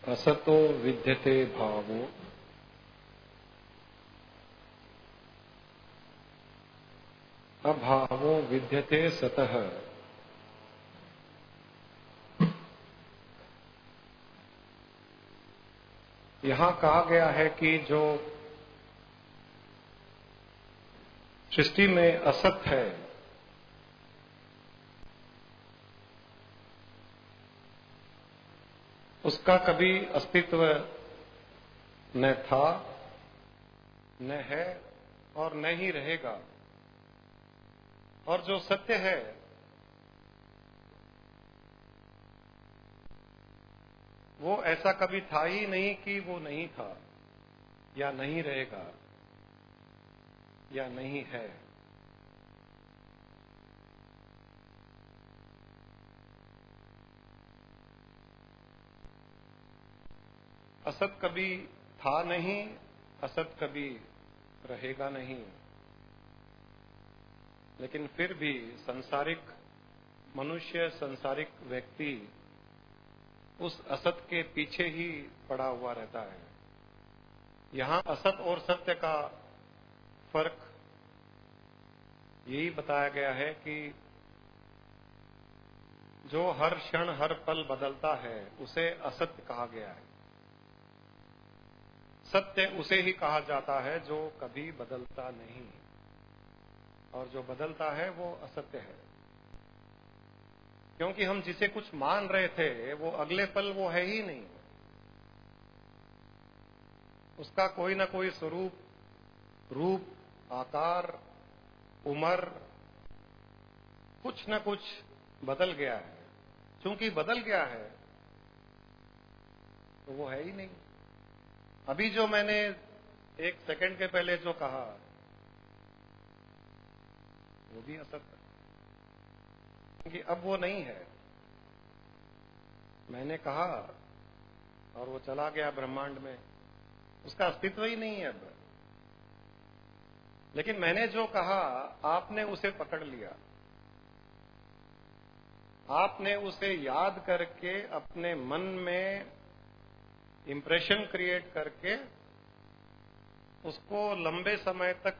असतो विद्यते भावो अभावो विद्यते सतः। यहां कहा गया है कि जो सृष्टि में असत है उसका कभी अस्तित्व न था, न है और न ही रहेगा। और जो सत्य है वो ऐसा कभी था ही नहीं कि वो नहीं था या नहीं रहेगा या नहीं है। असत कभी था नहीं, असत कभी रहेगा नहीं, लेकिन फिर भी सांसारिक मनुष्य, सांसारिक व्यक्ति उस असत के पीछे ही पड़ा हुआ रहता है। यहां असत और सत्य का फर्क यही बताया गया है कि जो हर क्षण हर पल बदलता है उसे असत्य कहा गया है। सत्य उसे ही कहा जाता है जो कभी बदलता नहीं, और जो बदलता है वो असत्य है। क्योंकि हम जिसे कुछ मान रहे थे वो अगले पल वो है ही नहीं। उसका कोई ना कोई स्वरूप, रूप, आकार, उम्र, कुछ न कुछ बदल गया है। क्योंकि बदल गया है तो वो है ही नहीं। अभी जो मैंने एक सेकंड के पहले जो कहा वो भी असत्य है, क्योंकि अब वो नहीं है। मैंने कहा और वो चला गया ब्रह्मांड में, उसका अस्तित्व ही नहीं है अब। लेकिन मैंने जो कहा आपने उसे पकड़ लिया, आपने उसे याद करके अपने मन में इंप्रेशन क्रिएट करके उसको लंबे समय तक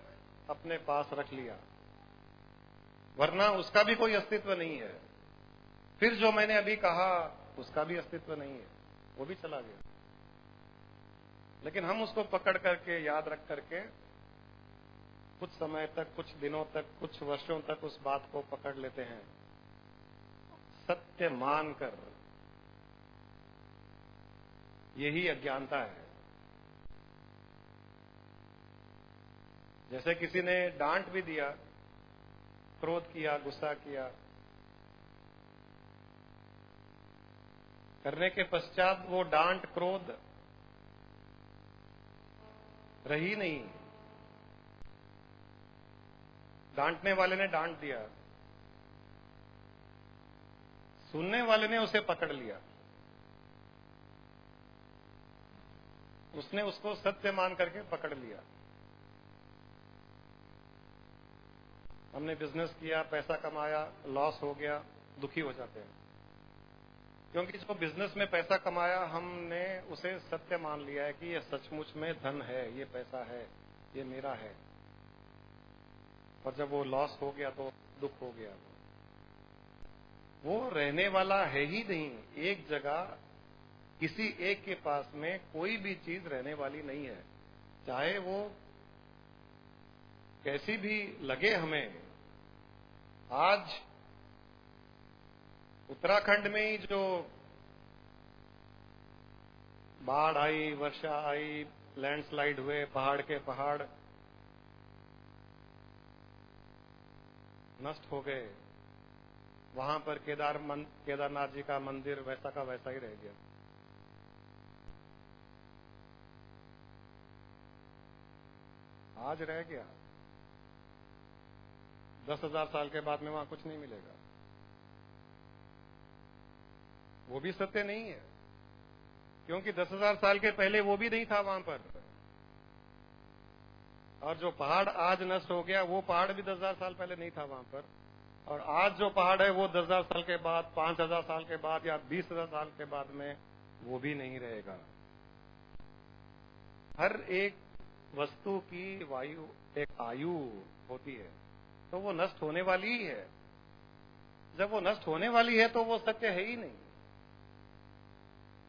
अपने पास रख लिया, वरना उसका भी कोई अस्तित्व नहीं है। फिर जो मैंने अभी कहा उसका भी अस्तित्व नहीं है, वो भी चला गया। लेकिन हम उसको पकड़ करके, याद रख करके कुछ समय तक, कुछ दिनों तक, कुछ वर्षों तक उस बात को पकड़ लेते हैं, सत्य मानकर। यही अज्ञानता है। जैसे किसी ने डांट भी दिया, क्रोध किया, गुस्सा किया, करने के पश्चात वो डांट, क्रोध रही नहीं। डांटने वाले ने डांट दिया, सुनने वाले ने उसे पकड़ लिया, उसने उसको सत्य मान करके पकड़ लिया। हमने बिजनेस किया, पैसा कमाया, लॉस हो गया, दुखी हो जाते हैं। क्योंकि जो बिजनेस में पैसा कमाया हमने उसे सत्य मान लिया है कि ये सचमुच में धन है, ये पैसा है, ये मेरा है। और जब वो लॉस हो गया तो दुख हो गया। वो रहने वाला है ही नहीं। एक जगह किसी एक के पास में कोई भी चीज रहने वाली नहीं है, चाहे वो कैसी भी लगे हमें। आज उत्तराखंड में ही जो बाढ़ आई, वर्षा आई, लैंडस्लाइड हुए, पहाड़ के पहाड़ नष्ट हो गए, वहां पर केदारनाथ जी का मंदिर वैसा का वैसा ही रह गया। आज रह गया, 10,000 साल के बाद में वहां कुछ नहीं मिलेगा। वो भी सत्य नहीं है, क्योंकि 10,000 साल के पहले वो भी नहीं था वहां पर। और जो पहाड़ आज नष्ट हो गया वो पहाड़ भी 10,000 साल पहले नहीं था वहां पर। और आज जो पहाड़ है वो 10,000 साल के बाद, 5,000 साल के बाद या 20,000 साल के बाद में वो भी नहीं रहेगा। हर एक वस्तु की वायु एक आयु होती है, तो वो नष्ट होने वाली ही है। जब वो नष्ट होने वाली है तो वो सत्य है ही नहीं।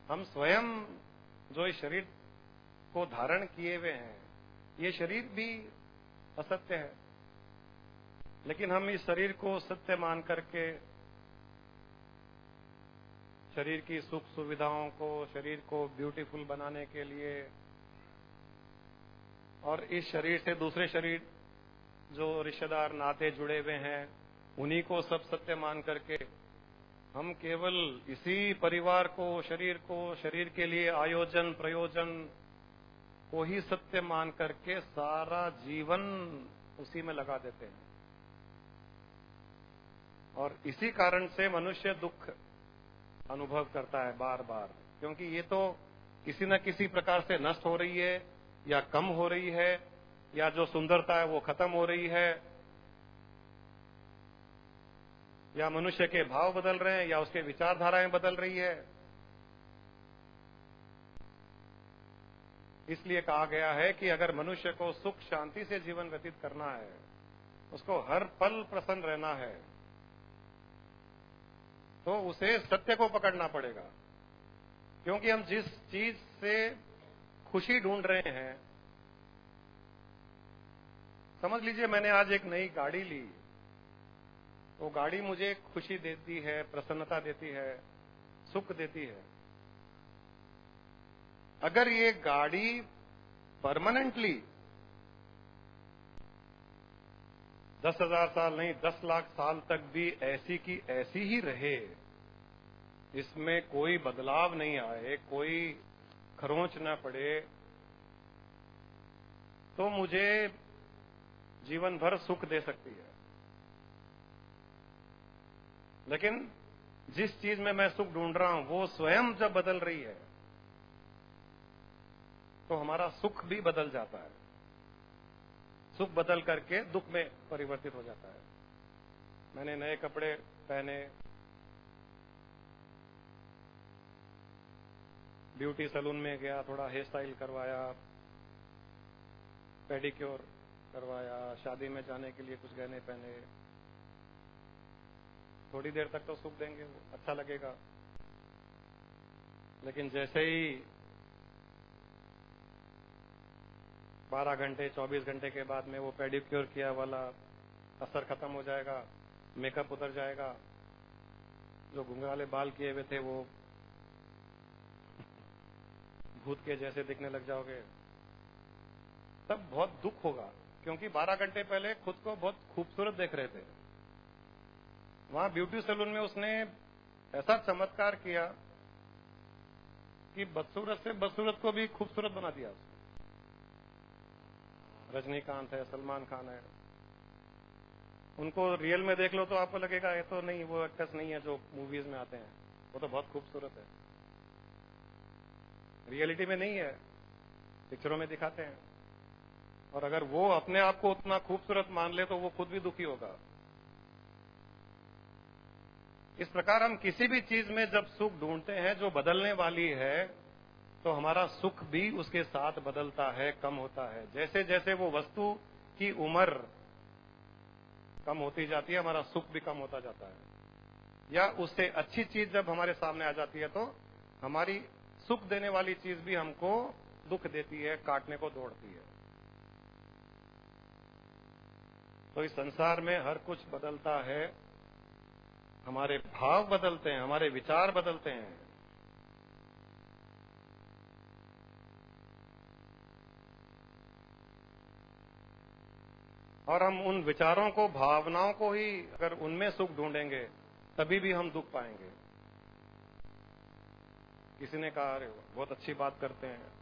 हम स्वयं जो इस शरीर को धारण किए हुए हैं, ये शरीर भी असत्य है, लेकिन हम इस शरीर को सत्य मान करके शरीर की सुख सुविधाओं को, शरीर को ब्यूटीफुल बनाने के लिए और इस शरीर से दूसरे शरीर जो रिश्तेदार नाते जुड़े हुए हैं उन्हीं को सब सत्य मान करके हम केवल इसी परिवार को, शरीर के लिए आयोजन प्रयोजन को ही सत्य मान करके सारा जीवन उसी में लगा देते हैं। और इसी कारण से मनुष्य दुख अनुभव करता है बार बार, क्योंकि ये तो किसी न किसी प्रकार से नष्ट हो रही है या कम हो रही है, या जो सुंदरता है वो खत्म हो रही है, या मनुष्य के भाव बदल रहे हैं, या उसके विचारधाराएं बदल रही है। इसलिए कहा गया है कि अगर मनुष्य को सुख शांति से जीवन व्यतीत करना है, उसको हर पल प्रसन्न रहना है, तो उसे सत्य को पकड़ना पड़ेगा। क्योंकि हम जिस चीज से खुशी ढूंढ रहे हैं, समझ लीजिए मैंने आज एक नई गाड़ी ली, वो गाड़ी मुझे खुशी देती है, प्रसन्नता देती है, सुख देती है। अगर ये गाड़ी परमानेंटली 10,000 साल नहीं 10 लाख साल तक भी ऐसी की ऐसी ही रहे, इसमें कोई बदलाव नहीं आए, कोई खरोंच न पड़े, तो मुझे जीवन भर सुख दे सकती है। लेकिन जिस चीज में मैं सुख ढूंढ रहा हूं वो स्वयं जब बदल रही है, तो हमारा सुख भी बदल जाता है। सुख बदल करके दुख में परिवर्तित हो जाता है। मैंने नए कपड़े पहने, ब्यूटी सैलून में गया, थोड़ा हेयर स्टाइल करवाया, पेडिक्योर करवाया, शादी में जाने के लिए कुछ गहने पहने। थोड़ी देर तक तो सुख देंगे, वो अच्छा लगेगा, लेकिन जैसे ही 12 घंटे 24 घंटे के बाद में वो पेडिक्योर किया वाला असर खत्म हो जाएगा, मेकअप उतर जाएगा, जो घुंघराले बाल किए हुए थे वो भूत के जैसे दिखने लग जाओगे, तब बहुत दुख होगा। क्योंकि 12 घंटे पहले खुद को बहुत खूबसूरत देख रहे थे। वहां ब्यूटी सैलून में उसने ऐसा चमत्कार किया कि बदसूरत से बदसूरत को भी खूबसूरत बना दिया उसने। रजनीकांत है, सलमान खान है, उनको रियल में देख लो तो आपको लगेगा ये तो नहीं, वो एक्टर्स नहीं है जो मूवीज में आते हैं, वो तो बहुत खूबसूरत है। रियलिटी में नहीं है, पिक्चरों में दिखाते हैं। और अगर वो अपने आप को उतना खूबसूरत मान ले तो वो खुद भी दुखी होगा। इस प्रकार हम किसी भी चीज में जब सुख ढूंढते हैं जो बदलने वाली है, तो हमारा सुख भी उसके साथ बदलता है, कम होता है। जैसे जैसे वो वस्तु की उम्र कम होती जाती है, हमारा सुख भी कम होता जाता है। या उससे अच्छी चीज जब हमारे सामने आ जाती है, तो हमारी सुख देने वाली चीज भी हमको दुख देती है, काटने को दौड़ती है। तो इस संसार में हर कुछ बदलता है, हमारे भाव बदलते हैं, हमारे विचार बदलते हैं। और हम उन विचारों को, भावनाओं को ही अगर उनमें सुख ढूंढेंगे, तभी भी हम दुख पाएंगे। किसी ने कहा, अरे बहुत अच्छी बात करते हैं,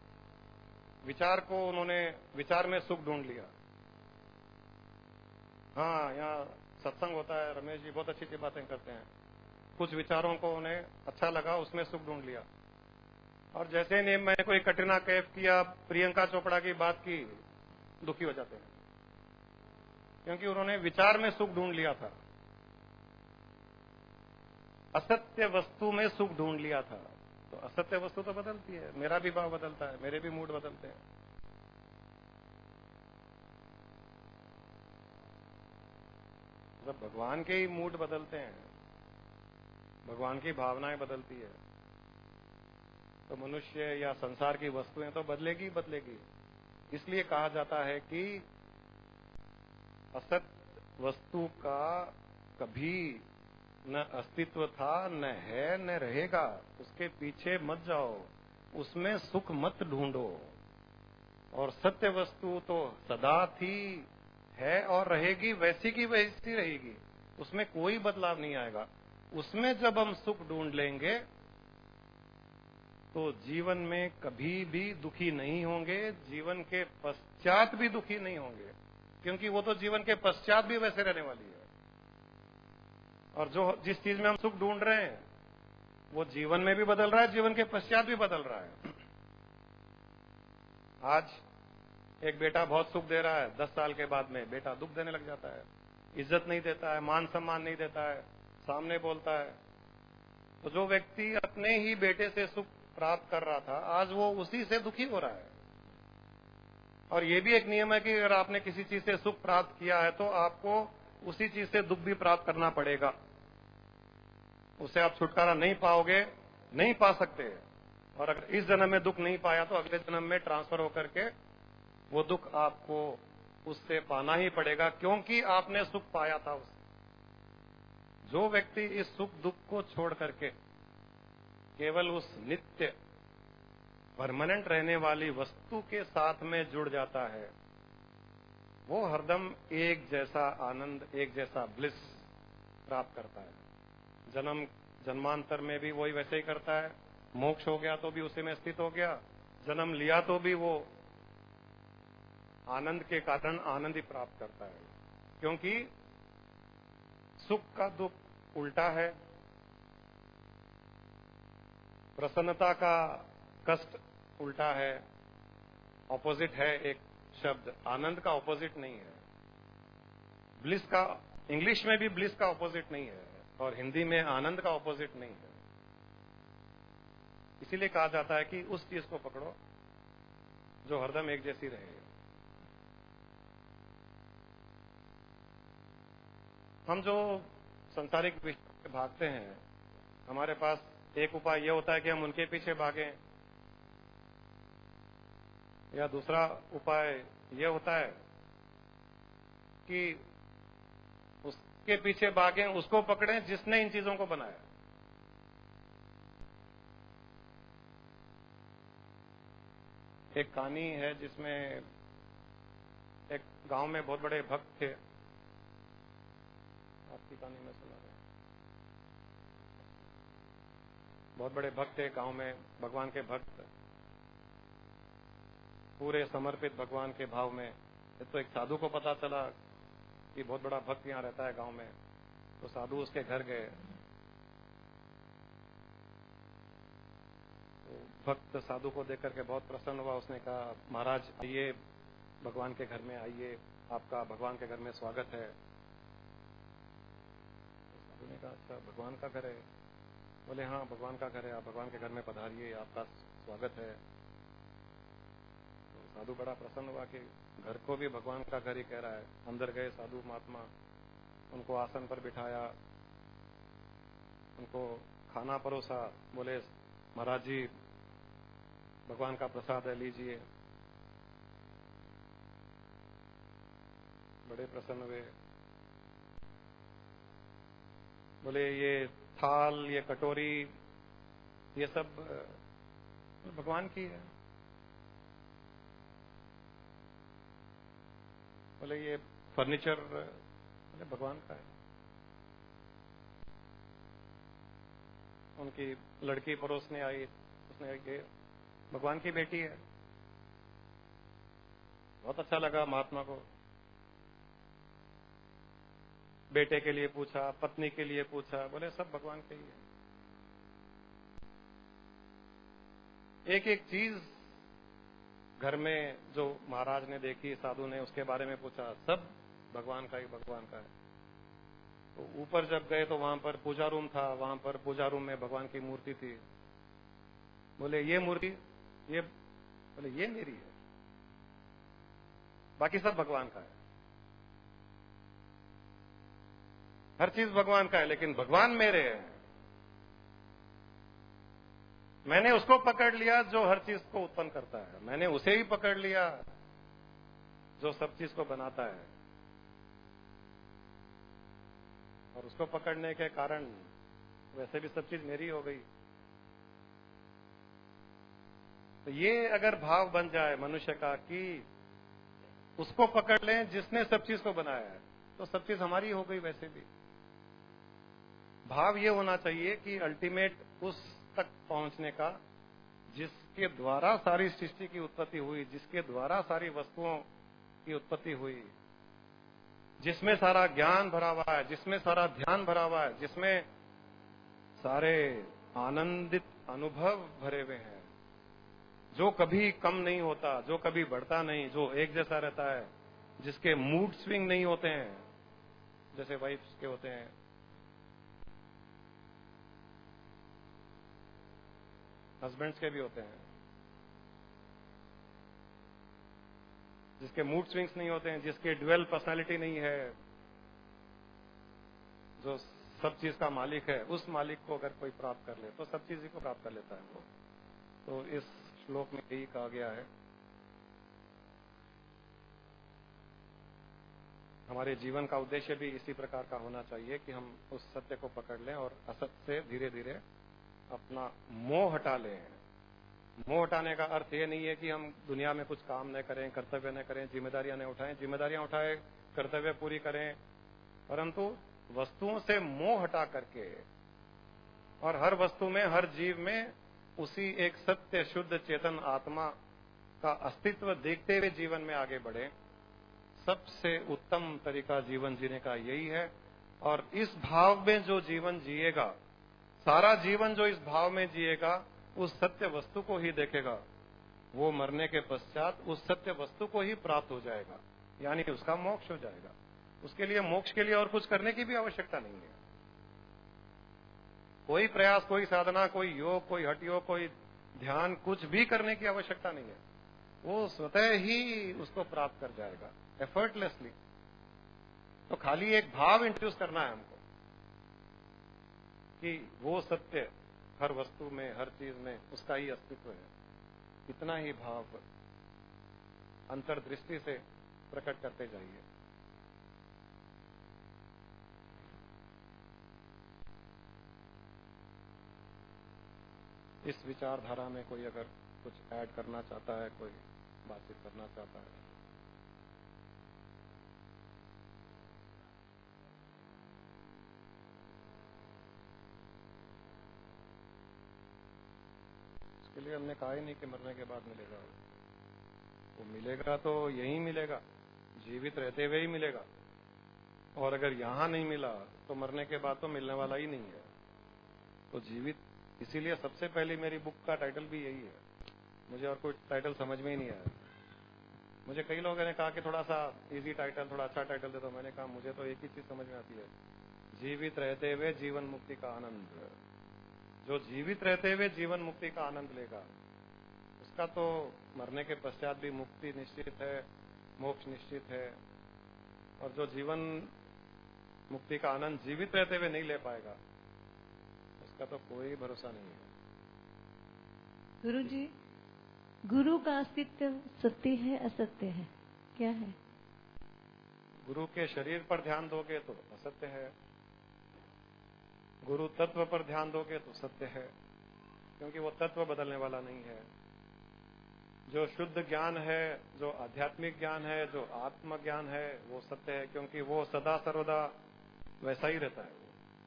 विचार को उन्होंने विचार में सुख ढूंढ लिया। हाँ, यहाँ सत्संग होता है, रमेश जी बहुत अच्छी अच्छी बातें करते हैं, कुछ विचारों को उन्हें अच्छा लगा, उसमें सुख ढूंढ लिया। और जैसे ही मैंने कोई कटरीना कैफ की या प्रियंका चोपड़ा की बात की, दुखी हो जाते हैं, क्योंकि उन्होंने विचार में सुख ढूंढ लिया था, असत्य वस्तु में सुख ढूंढ लिया था। तो असत्य वस्तु तो बदलती है, मेरा भी भाव बदलता है, मेरे भी मूड बदलते हैं। जब भगवान के ही मूड बदलते हैं, भगवान की भावनाएं बदलती है, तो मनुष्य या संसार की वस्तुएं तो बदलेगी बदलेगी। इसलिए कहा जाता है कि असत वस्तु का कभी न अस्तित्व था, न है, न रहेगा। उसके पीछे मत जाओ, उसमें सुख मत ढूंढो। और सत्य वस्तु तो सदा थी, है और रहेगी, वैसी की वैसी रहेगी। उसमें कोई बदलाव नहीं आएगा। उसमें जब हम सुख ढूंढ लेंगे तो जीवन में कभी भी दुखी नहीं होंगे, जीवन के पश्चात भी दुखी नहीं होंगे, क्योंकि वो तो जीवन के पश्चात भी वैसे रहने वाली है। और जो जिस चीज में हम सुख ढूंढ रहे हैं वो जीवन में भी बदल रहा है, जीवन के पश्चात भी बदल रहा है। आज एक बेटा बहुत सुख दे रहा है, 10 साल के बाद में बेटा दुख देने लग जाता है, इज्जत नहीं देता है, मान सम्मान नहीं देता है, सामने बोलता है। तो जो व्यक्ति अपने ही बेटे से सुख प्राप्त कर रहा था, आज वो उसी से दुखी हो रहा है। और ये भी एक नियम है कि अगर आपने किसी चीज से सुख प्राप्त किया है तो आपको उसी चीज से दुख भी प्राप्त करना पड़ेगा। उससे आप छुटकारा नहीं पाओगे, नहीं पा सकते। और अगर इस जन्म में दुख नहीं पाया तो अगले जन्म में ट्रांसफर होकर के वो दुख आपको उससे पाना ही पड़ेगा, क्योंकि आपने सुख पाया था उससे। जो व्यक्ति इस सुख दुख को छोड़ करके केवल उस नित्य परमानेंट रहने वाली वस्तु के साथ में जुड़ जाता है, वो हरदम एक जैसा आनंद, एक जैसा ब्लिस प्राप्त करता है। जन्म जन्मांतर में भी वही वैसे ही करता है, मोक्ष हो गया तो भी उसी में स्थित हो गया, जन्म लिया तो भी वो आनंद के कारण आनंद ही प्राप्त करता है। क्योंकि सुख का दुख उल्टा है, प्रसन्नता का कष्ट उल्टा है, ऑपोजिट है। एक शब्द आनंद का ऑपोजिट नहीं है, ब्लिस का, इंग्लिश में भी ब्लिस का ऑपोजिट नहीं है और हिंदी में आनंद का ऑपोजिट नहीं है। इसीलिए कहा जाता है कि उस चीज को पकड़ो जो हरदम एक जैसी रहे। हम जो संसारिक विषयों से भागते हैं, हमारे पास एक उपाय यह होता है कि हम उनके पीछे भागें, या दूसरा उपाय यह होता है कि उसके पीछे भागें, उसको पकड़ें जिसने इन चीजों को बनाया। एक कहानी है जिसमें एक गांव में बहुत बड़े भक्त थे। आपकी कहानी में सुना रहे हैं। बहुत बड़े भक्त थे गांव में, भगवान के भक्त, पूरे समर्पित भगवान के भाव में। तो एक साधु को पता चला कि बहुत बड़ा भक्त यहां रहता है गांव में, तो साधु उसके घर गए। तो भक्त साधु को देख करके बहुत प्रसन्न हुआ। उसने कहा, महाराज आइए, भगवान के घर में आइए, आपका भगवान के घर में स्वागत है। तो साधु ने कहा, अच्छा भगवान का घर है? बोले हाँ भगवान का घर है, आप भगवान के घर में पधारिए, आपका स्वागत है। तो साधु बड़ा प्रसन्न हुआ कि घर को भी भगवान का घर ही कह रहा है। अंदर गए साधु महात्मा, उनको आसन पर बिठाया, उनको खाना परोसा। बोले महाराज जी भगवान का प्रसाद है, लीजिए। बड़े प्रसन्न हुए। बोले ये थाल, ये कटोरी, ये सब भगवान की है। बोले ये फर्नीचर, बोले भगवान का है। उनकी लड़की परोसने आई, उसने ये भगवान की बेटी है। बहुत अच्छा लगा महात्मा को। बेटे के लिए पूछा, पत्नी के लिए पूछा, बोले सब भगवान के ही है। एक एक चीज घर में जो महाराज ने देखी, साधु ने उसके बारे में पूछा, सब भगवान का ही भगवान का है। तो ऊपर जब गए तो वहां पर पूजा रूम था, वहां पर पूजा रूम में भगवान की मूर्ति थी। बोले ये मूर्ति, ये बोले ये मेरी है, बाकी सब भगवान का है। हर चीज भगवान का है, लेकिन भगवान मेरे हैं। मैंने उसको पकड़ लिया जो हर चीज को उत्पन्न करता है, मैंने उसे ही पकड़ लिया जो सब चीज को बनाता है, और उसको पकड़ने के कारण वैसे भी सब चीज मेरी हो गई। तो ये अगर भाव बन जाए मनुष्य का कि उसको पकड़ लें जिसने सब चीज को बनाया है, तो सब चीज हमारी हो गई। वैसे भी भाव ये होना चाहिए कि अल्टीमेट उस तक पहुंचने का जिसके द्वारा सारी सृष्टि की उत्पत्ति हुई, जिसके द्वारा सारी वस्तुओं की उत्पत्ति हुई, जिसमें सारा ज्ञान भरा हुआ है, जिसमें सारा ध्यान भरा हुआ है, जिसमें सारे आनंदित अनुभव भरे हुए हैं, जो कभी कम नहीं होता, जो कभी बढ़ता नहीं, जो एक जैसा रहता है, जिसके मूड स्विंग नहीं होते हैं जैसे वाइफ्स के होते हैं, हस्बैंड्स के भी होते हैं, जिसके मूड स्विंग्स नहीं होते हैं, जिसके ड्यूअल पर्सनालिटी नहीं है, जो सब चीज का मालिक है, उस मालिक को अगर कोई प्राप्त कर ले तो सब चीज ही को प्राप्त कर लेता है वो। तो इस श्लोक में यही कहा गया है। हमारे जीवन का उद्देश्य भी इसी प्रकार का होना चाहिए कि हम उस सत्य को पकड़ लें और असत्य से धीरे धीरे अपना मोह हटा लें। मोह हटाने का अर्थ ये नहीं है कि हम दुनिया में कुछ काम न करें, कर्तव्य न करें, जिम्मेदारियां न उठाएं, जिम्मेदारियां उठाएं, कर्तव्य पूरी करें, परंतु वस्तुओं से मोह हटा करके और हर वस्तु में, हर जीव में उसी एक सत्य शुद्ध चेतन आत्मा का अस्तित्व देखते हुए जीवन में आगे बढ़े। सबसे उत्तम तरीका जीवन जीने का यही है। और इस भाव में जो जीवन जिएगा, सारा जीवन जो इस भाव में जिएगा, उस सत्य वस्तु को ही देखेगा, वो मरने के पश्चात उस सत्य वस्तु को ही प्राप्त हो जाएगा, यानी कि उसका मोक्ष हो जाएगा। उसके लिए, मोक्ष के लिए और कुछ करने की भी आवश्यकता नहीं है। कोई प्रयास, कोई साधना, कोई योग, कोई हठ योग, कोई ध्यान, कुछ भी करने की आवश्यकता नहीं है। वो स्वतः ही उसको प्राप्त कर जाएगा, एफर्टलेसली। तो खाली एक भाव इंट्रोड्यूस करना है हमको कि वो सत्य हर वस्तु में, हर चीज में उसका ही अस्तित्व है। इतना ही भाव अंतर्दृष्टि से प्रकट करते जाइए। इस विचारधारा में कोई अगर कुछ ऐड करना चाहता है, कोई बातचीत करना चाहता है। इसके लिए हमने कहा ही नहीं कि मरने के बाद मिलेगा। वो मिलेगा तो यहीं मिलेगा, जीवित रहते हुए ही मिलेगा। और अगर यहां नहीं मिला तो मरने के बाद तो मिलने वाला ही नहीं है। तो जीवित, इसीलिए सबसे पहले मेरी बुक का टाइटल भी यही है। मुझे और कोई टाइटल समझ में ही नहीं आया। मुझे कई लोगों ने कहा कि थोड़ा सा इजी टाइटल, थोड़ा अच्छा टाइटल दे दो। मैंने कहा मुझे तो एक ही चीज समझ में आती है, जीवित रहते हुए जीवन मुक्ति का आनंद। जो जीवित रहते हुए जीवन मुक्ति का आनंद लेगा, उसका तो मरने के पश्चात भी मुक्ति निश्चित है, मोक्ष निश्चित है। और जो जीवन मुक्ति का आनंद जीवित रहते हुए नहीं ले पाएगा, उसका तो कोई भरोसा नहीं है। गुरु जी, गुरु का अस्तित्व सत्य है असत्य है, क्या है? गुरु के शरीर पर ध्यान दोगे तो असत्य है, गुरु तत्व पर ध्यान दोगे तो सत्य है, क्योंकि वो तत्व बदलने वाला नहीं है। जो शुद्ध ज्ञान है, जो आध्यात्मिक ज्ञान है, जो आत्म ज्ञान है, वो सत्य है, क्योंकि वो सदा सर्वदा वैसा ही रहता है।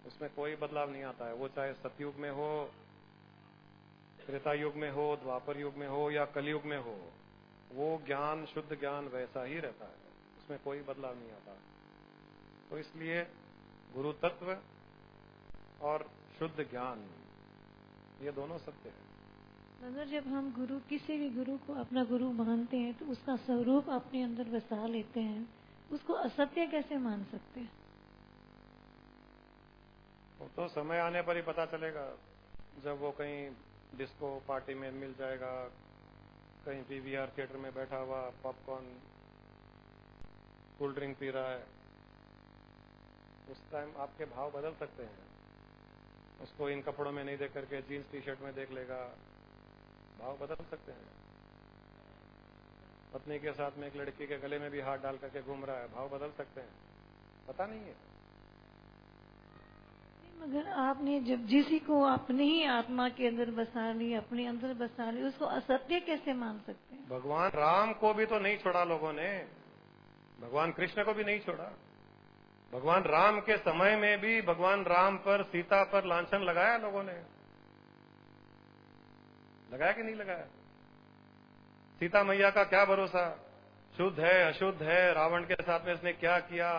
उसमें कोई बदलाव नहीं आता है। वो चाहे सतयुग में हो, त्रेता युग में हो, द्वापर युग में हो या कलयुग में हो, वो ज्ञान, शुद्ध ज्ञान वैसा ही रहता है, उसमें कोई बदलाव नहीं आता। तो इसलिए गुरु तत्व और शुद्ध ज्ञान, ये दोनों सत्य है। मगर जब हम गुरु, किसी भी गुरु को अपना गुरु मानते हैं तो उसका स्वरूप अपने अंदर बसा लेते हैं, उसको असत्य कैसे मान सकते हैं? वो तो समय आने पर ही पता चलेगा, जब वो कहीं डिस्को पार्टी में मिल जाएगा, कहीं पीवीआर थिएटर में बैठा हुआ पॉपकॉर्न कोल्ड ड्रिंक पी रहा है, उस टाइम आपके भाव बदल सकते हैं। उसको इन कपड़ों में नहीं देख करके जीन्स टी शर्ट में देख लेगा, भाव बदल सकते हैं। पत्नी के साथ में एक लड़की के गले में भी हाथ डाल करके घूम रहा है, भाव बदल सकते हैं, पता नहीं है। मगर आपने जब किसी को अपनी ही आत्मा के अंदर बसा ली, अपने अंदर बसा ली, उसको असत्य कैसे मान सकते हैं? भगवान राम को भी तो नहीं छोड़ा लोगों ने, भगवान कृष्ण को भी नहीं छोड़ा। भगवान राम के समय में भी भगवान राम पर, सीता पर लांछन लगाया लोगों ने, लगाया कि नहीं लगाया? सीता मैया का क्या भरोसा, शुद्ध है अशुद्ध है, रावण के साथ में इसने क्या किया,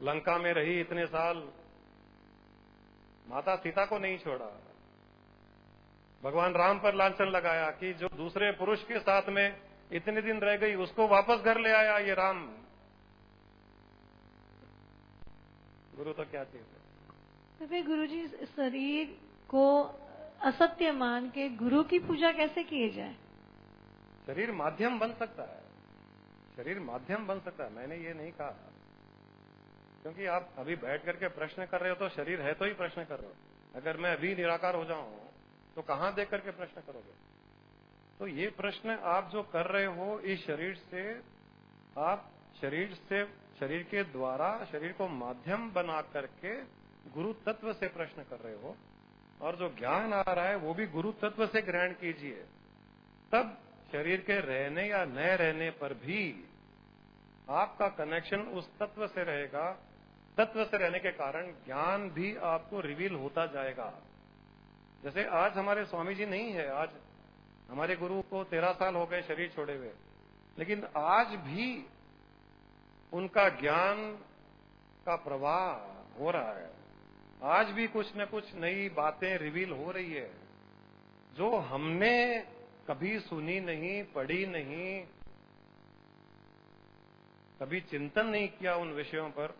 लंका में रही इतने साल, माता सीता को नहीं छोड़ा। भगवान राम पर लांछन लगाया कि जो दूसरे पुरुष के साथ में इतने दिन रह गई उसको वापस घर ले आया ये राम। गुरु तो क्या चीज है? तो फिर गुरु जी, शरीर को असत्य मान के गुरु की पूजा कैसे की जाए? शरीर माध्यम बन सकता है, शरीर माध्यम बन सकता है, मैंने ये नहीं कहा। क्योंकि आप अभी बैठ करके प्रश्न कर रहे हो तो शरीर है तो ही प्रश्न कर रहे हो। अगर मैं अभी निराकार हो जाऊं तो कहां देख करके प्रश्न करोगे? तो ये प्रश्न आप जो कर रहे हो, इस शरीर से आप शरीर के द्वारा शरीर को माध्यम बना करके गुरु तत्व से प्रश्न कर रहे हो, और जो ज्ञान आ रहा है वो भी गुरु तत्व से ग्रहण कीजिए। तब शरीर के रहने या न रहने पर भी आपका कनेक्शन उस तत्व से रहेगा। तत्व से रहने के कारण ज्ञान भी आपको रिवील होता जाएगा। जैसे आज हमारे स्वामी जी नहीं है, आज हमारे गुरु को 13 साल हो गए शरीर छोड़े हुए, लेकिन आज भी उनका ज्ञान का प्रवाह हो रहा है। आज भी कुछ न कुछ नई बातें रिवील हो रही है जो हमने कभी सुनी नहीं, पढ़ी नहीं, कभी चिंतन नहीं किया उन विषयों पर।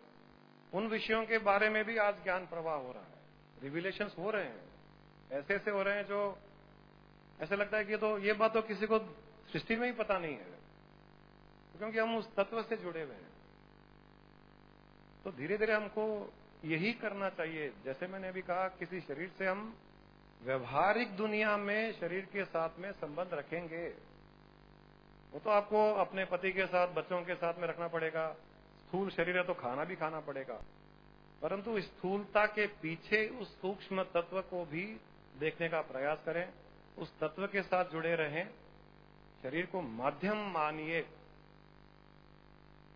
उन विषयों के बारे में भी आज ज्ञान प्रवाह हो रहा है, रिविलेशंस हो रहे हैं, ऐसे ऐसे हो रहे हैं जो ऐसे लगता है कि तो ये बात तो किसी को सृष्टि में ही पता नहीं है, क्योंकि हम उस तत्व से जुड़े हुए हैं। तो धीरे धीरे हमको यही करना चाहिए। जैसे मैंने अभी कहा, किसी शरीर से हम व्यवहारिक दुनिया में शरीर के साथ में संबंध रखेंगे, वो तो आपको अपने पति के साथ, बच्चों के साथ में रखना पड़ेगा। स्थूल शरीर है तो खाना भी खाना पड़ेगा, परंतु स्थूलता के पीछे उस सूक्ष्म तत्व को भी देखने का प्रयास करें, उस तत्व के साथ जुड़े रहें। शरीर को माध्यम मानिए,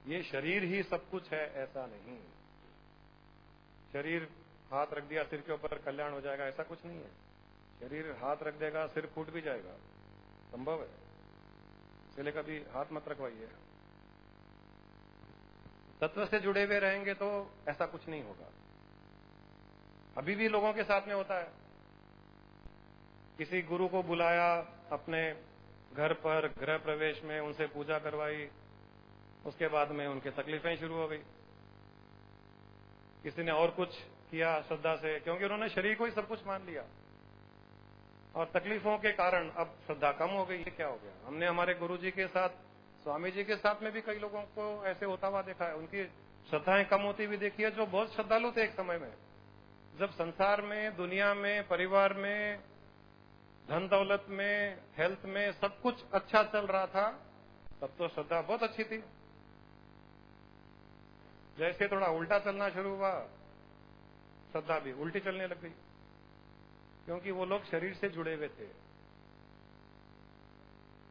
ये शरीर ही सब कुछ है ऐसा नहीं। शरीर हाथ रख दिया सिर के ऊपर कल्याण हो जाएगा, ऐसा कुछ नहीं है। शरीर हाथ रख देगा सिर फूट भी जाएगा, संभव है, इसलिए कभी हाथ मत रखवाइए। तत्व से जुड़े हुए रहेंगे तो ऐसा कुछ नहीं होगा। अभी भी लोगों के साथ में होता है, किसी गुरु को बुलाया अपने घर पर गृह प्रवेश में, उनसे पूजा करवाई, उसके बाद में उनके तकलीफें शुरू हो गई। किसी ने और कुछ किया श्रद्धा से, क्योंकि उन्होंने शरीर को ही सब कुछ मान लिया, और तकलीफों के कारण अब श्रद्धा कम हो गई। ये क्या हो गया? हमने हमारे गुरुजी के साथ, स्वामी जी के साथ में भी कई लोगों को ऐसे होता हुआ देखा है, उनकी श्रद्धाएं कम होती हुई देखी है, जो बहुत श्रद्धालु थे एक समय में। जब संसार में, दुनिया में, परिवार में, धन दौलत में, हेल्थ में सब कुछ अच्छा चल रहा था, तब तो श्रद्धा बहुत अच्छी थी। जैसे थोड़ा उल्टा चलना शुरू हुआ, श्रद्धा भी उल्टी चलने लग गई, क्योंकि वो लोग शरीर से जुड़े हुए थे।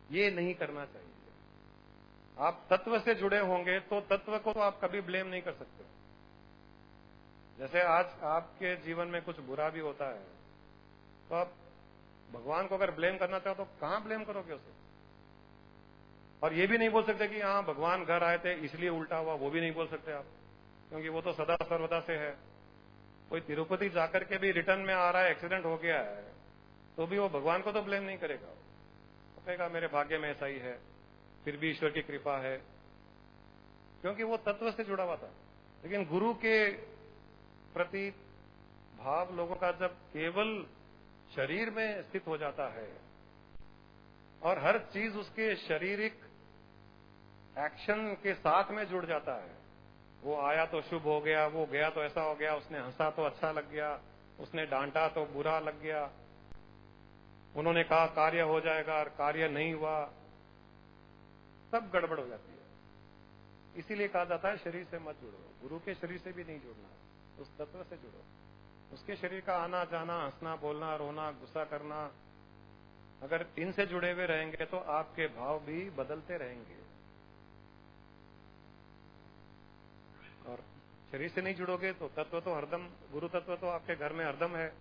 ये नहीं करना चाहिए। आप तत्व से जुड़े होंगे तो तत्व को तो आप कभी ब्लेम नहीं कर सकते। जैसे आज आपके जीवन में कुछ बुरा भी होता है, तो आप भगवान को अगर ब्लेम करना चाहो तो कहां ब्लेम करोगे उसे? और ये भी नहीं बोल सकते कि हाँ भगवान घर आए थे इसलिए उल्टा हुआ, वो भी नहीं बोल सकते आप, क्योंकि वो तो सदा सर्वदा से है। कोई तिरुपति जाकर के भी रिटर्न में आ रहा है, एक्सीडेंट हो गया है, तो भी वो भगवान को तो ब्लेम नहीं करेगा, वो कहेगा मेरे भाग्य में ऐसा ही है, फिर भी ईश्वर की कृपा है, क्योंकि वो तत्व से जुड़ा हुआ था। लेकिन गुरु के प्रति भाव लोगों का जब केवल शरीर में स्थित हो जाता है और हर चीज उसके शारीरिक एक्शन के साथ में जुड़ जाता है। वो आया तो शुभ हो गया, वो गया तो ऐसा हो गया, उसने हंसा तो अच्छा लग गया, उसने डांटा तो बुरा लग गया, उन्होंने कहा कार्य हो जाएगा और कार्य नहीं हुआ, सब गड़बड़ हो जाती है। इसीलिए कहा जाता है शरीर से मत जुड़ो, गुरु के शरीर से भी नहीं जुड़ना, उस तत्व से जुड़ो। उसके शरीर का आना जाना, हंसना बोलना, रोना, गुस्सा करना, अगर इनसे जुड़े हुए रहेंगे तो आपके भाव भी बदलते रहेंगे। और शरीर से नहीं जुड़ोगे तो तत्व तो हरदम, गुरु तत्व तो आपके घर में हरदम है।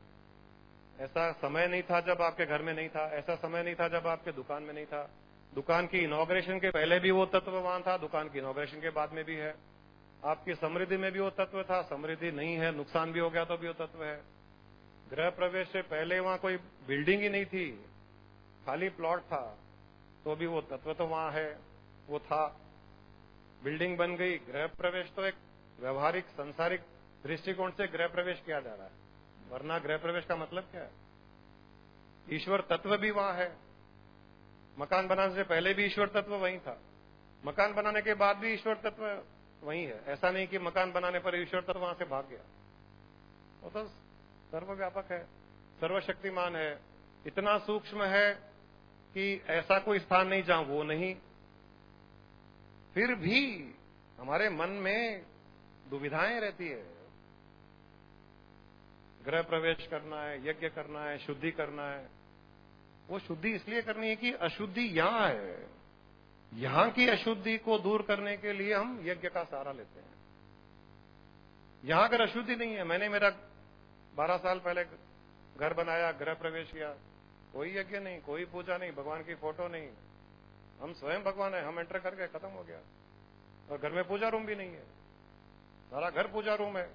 ऐसा समय नहीं था जब आपके घर में नहीं था, ऐसा समय नहीं था जब आपके दुकान में नहीं था। दुकान की इनॉग्रेशन के पहले भी वो तत्व वहां था, दुकान की इनॉग्रेशन के बाद में भी है। आपकी समृद्धि में भी वो तत्व था, समृद्धि नहीं है, नुकसान भी हो गया तो भी वो तत्व है। गृह प्रवेश से पहले वहां कोई बिल्डिंग ही नहीं थी, खाली प्लॉट था, तो भी वो तत्व तो वहां है, वो था। बिल्डिंग बन गई, गृह प्रवेश तो एक व्यवहारिक सांसारिक दृष्टिकोण से गृह प्रवेश किया जा रहा है, वरना गृह प्रवेश का मतलब क्या है? ईश्वर तत्व भी वहां है। मकान बनाने से पहले भी ईश्वर तत्व वहीं था, मकान बनाने के बाद भी ईश्वर तत्व वहीं है। ऐसा नहीं कि मकान बनाने पर ईश्वर तत्व वहां से भाग गया। वो तो सर्वव्यापक है, सर्वशक्तिमान है, इतना सूक्ष्म है कि ऐसा कोई स्थान नहीं जहां वो नहीं। फिर भी हमारे मन में दुविधाएं रहती है। गृह प्रवेश करना है, यज्ञ करना है, शुद्धि करना है। वो शुद्धि इसलिए करनी है कि अशुद्धि यहां है, यहां की अशुद्धि को दूर करने के लिए हम यज्ञ का सहारा लेते हैं। यहां अगर अशुद्धि नहीं है, मैंने मेरा 12 साल पहले घर बनाया, गृह प्रवेश किया, कोई यज्ञ नहीं, कोई पूजा नहीं, भगवान की फोटो नहीं, हम स्वयं भगवान है, हम एंटर करके खत्म हो गया। और घर में पूजा रूम भी नहीं है, सारा घर पूजा रूम है।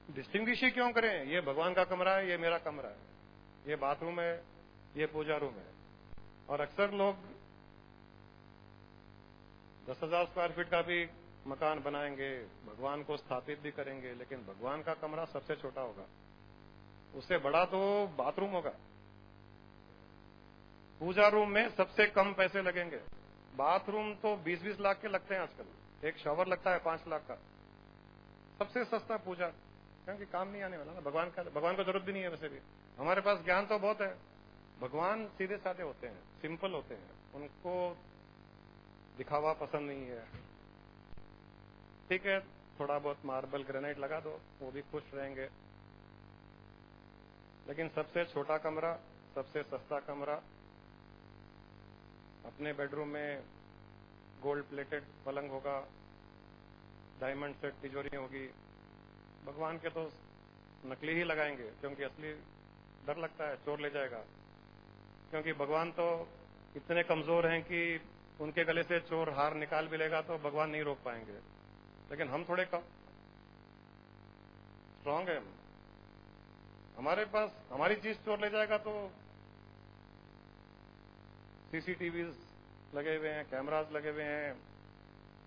डिस्टिंग्विश ही क्यों करें? ये भगवान का कमरा है, ये मेरा कमरा है, ये बाथरूम है, ये पूजा रूम है। और अक्सर लोग 10,000 स्क्वायर फीट का भी मकान बनाएंगे, भगवान को स्थापित भी करेंगे, लेकिन भगवान का कमरा सबसे छोटा होगा, उससे बड़ा तो बाथरूम होगा। पूजा रूम में सबसे कम पैसे लगेंगे, बाथरूम तो 20-20 लाख के लगते हैं आजकल, एक शॉवर लगता है 5 लाख का। सबसे सस्ता पूजा, क्योंकि काम नहीं आने वाला ना, भगवान को जरूरत भी नहीं है। वैसे भी हमारे पास ज्ञान तो बहुत है, भगवान सीधे साधे होते हैं, सिंपल होते हैं, उनको दिखावा पसंद नहीं है। ठीक है, थोड़ा बहुत मार्बल ग्रेनाइट लगा दो, वो भी खुश रहेंगे। लेकिन सबसे छोटा कमरा, सबसे सस्ता कमरा, अपने बेडरूम में गोल्ड प्लेटेड पलंग होगा, डायमंड सेट तिजोरी होगी। भगवान के तो नकली ही लगाएंगे, क्योंकि असली डर लगता है चोर ले जाएगा। क्योंकि भगवान तो इतने कमजोर हैं कि उनके गले से चोर हार निकाल भी लेगा तो भगवान नहीं रोक पाएंगे। लेकिन हम थोड़े कम स्ट्रांग है, हमारे पास हमारी चीज चोर ले जाएगा तो सीसीटीवी लगे हुए हैं, कैमरास लगे हुए हैं,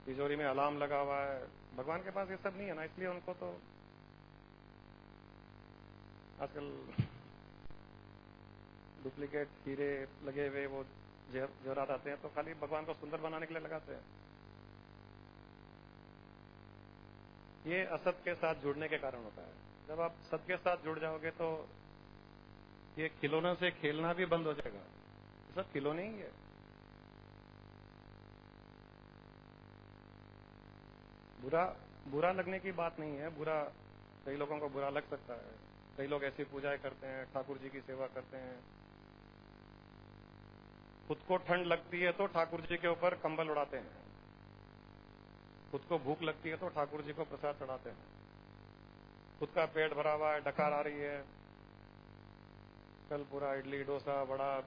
तिजोरी में अलार्म लगा हुआ है। भगवान के पास ये सब नहीं है ना, इसलिए उनको तो आजकल डुप्लीकेट हीरे लगे हुए वो जेवरात आते हैं, तो खाली भगवान को सुंदर बनाने के लिए लगाते हैं। ये असत के साथ जुड़ने के कारण होता है। जब आप सत के साथ जुड़ जाओगे तो ये खिलौनों से खेलना भी बंद हो जाएगा, ये सब खिलौने ही है। बुरा लगने की बात नहीं है, बुरा कई लोगों को बुरा लग सकता है। कई लोग ऐसी पूजाएं करते हैं, ठाकुर जी की सेवा करते हैं, खुद को ठंड लगती है तो ठाकुर जी के ऊपर कंबल उड़ाते हैं, खुद को भूख लगती है तो ठाकुर जी को प्रसाद चढ़ाते हैं, खुद का पेट भरा हुआ है, डकार आ रही है, कल पूरा इडली डोसा बड़ा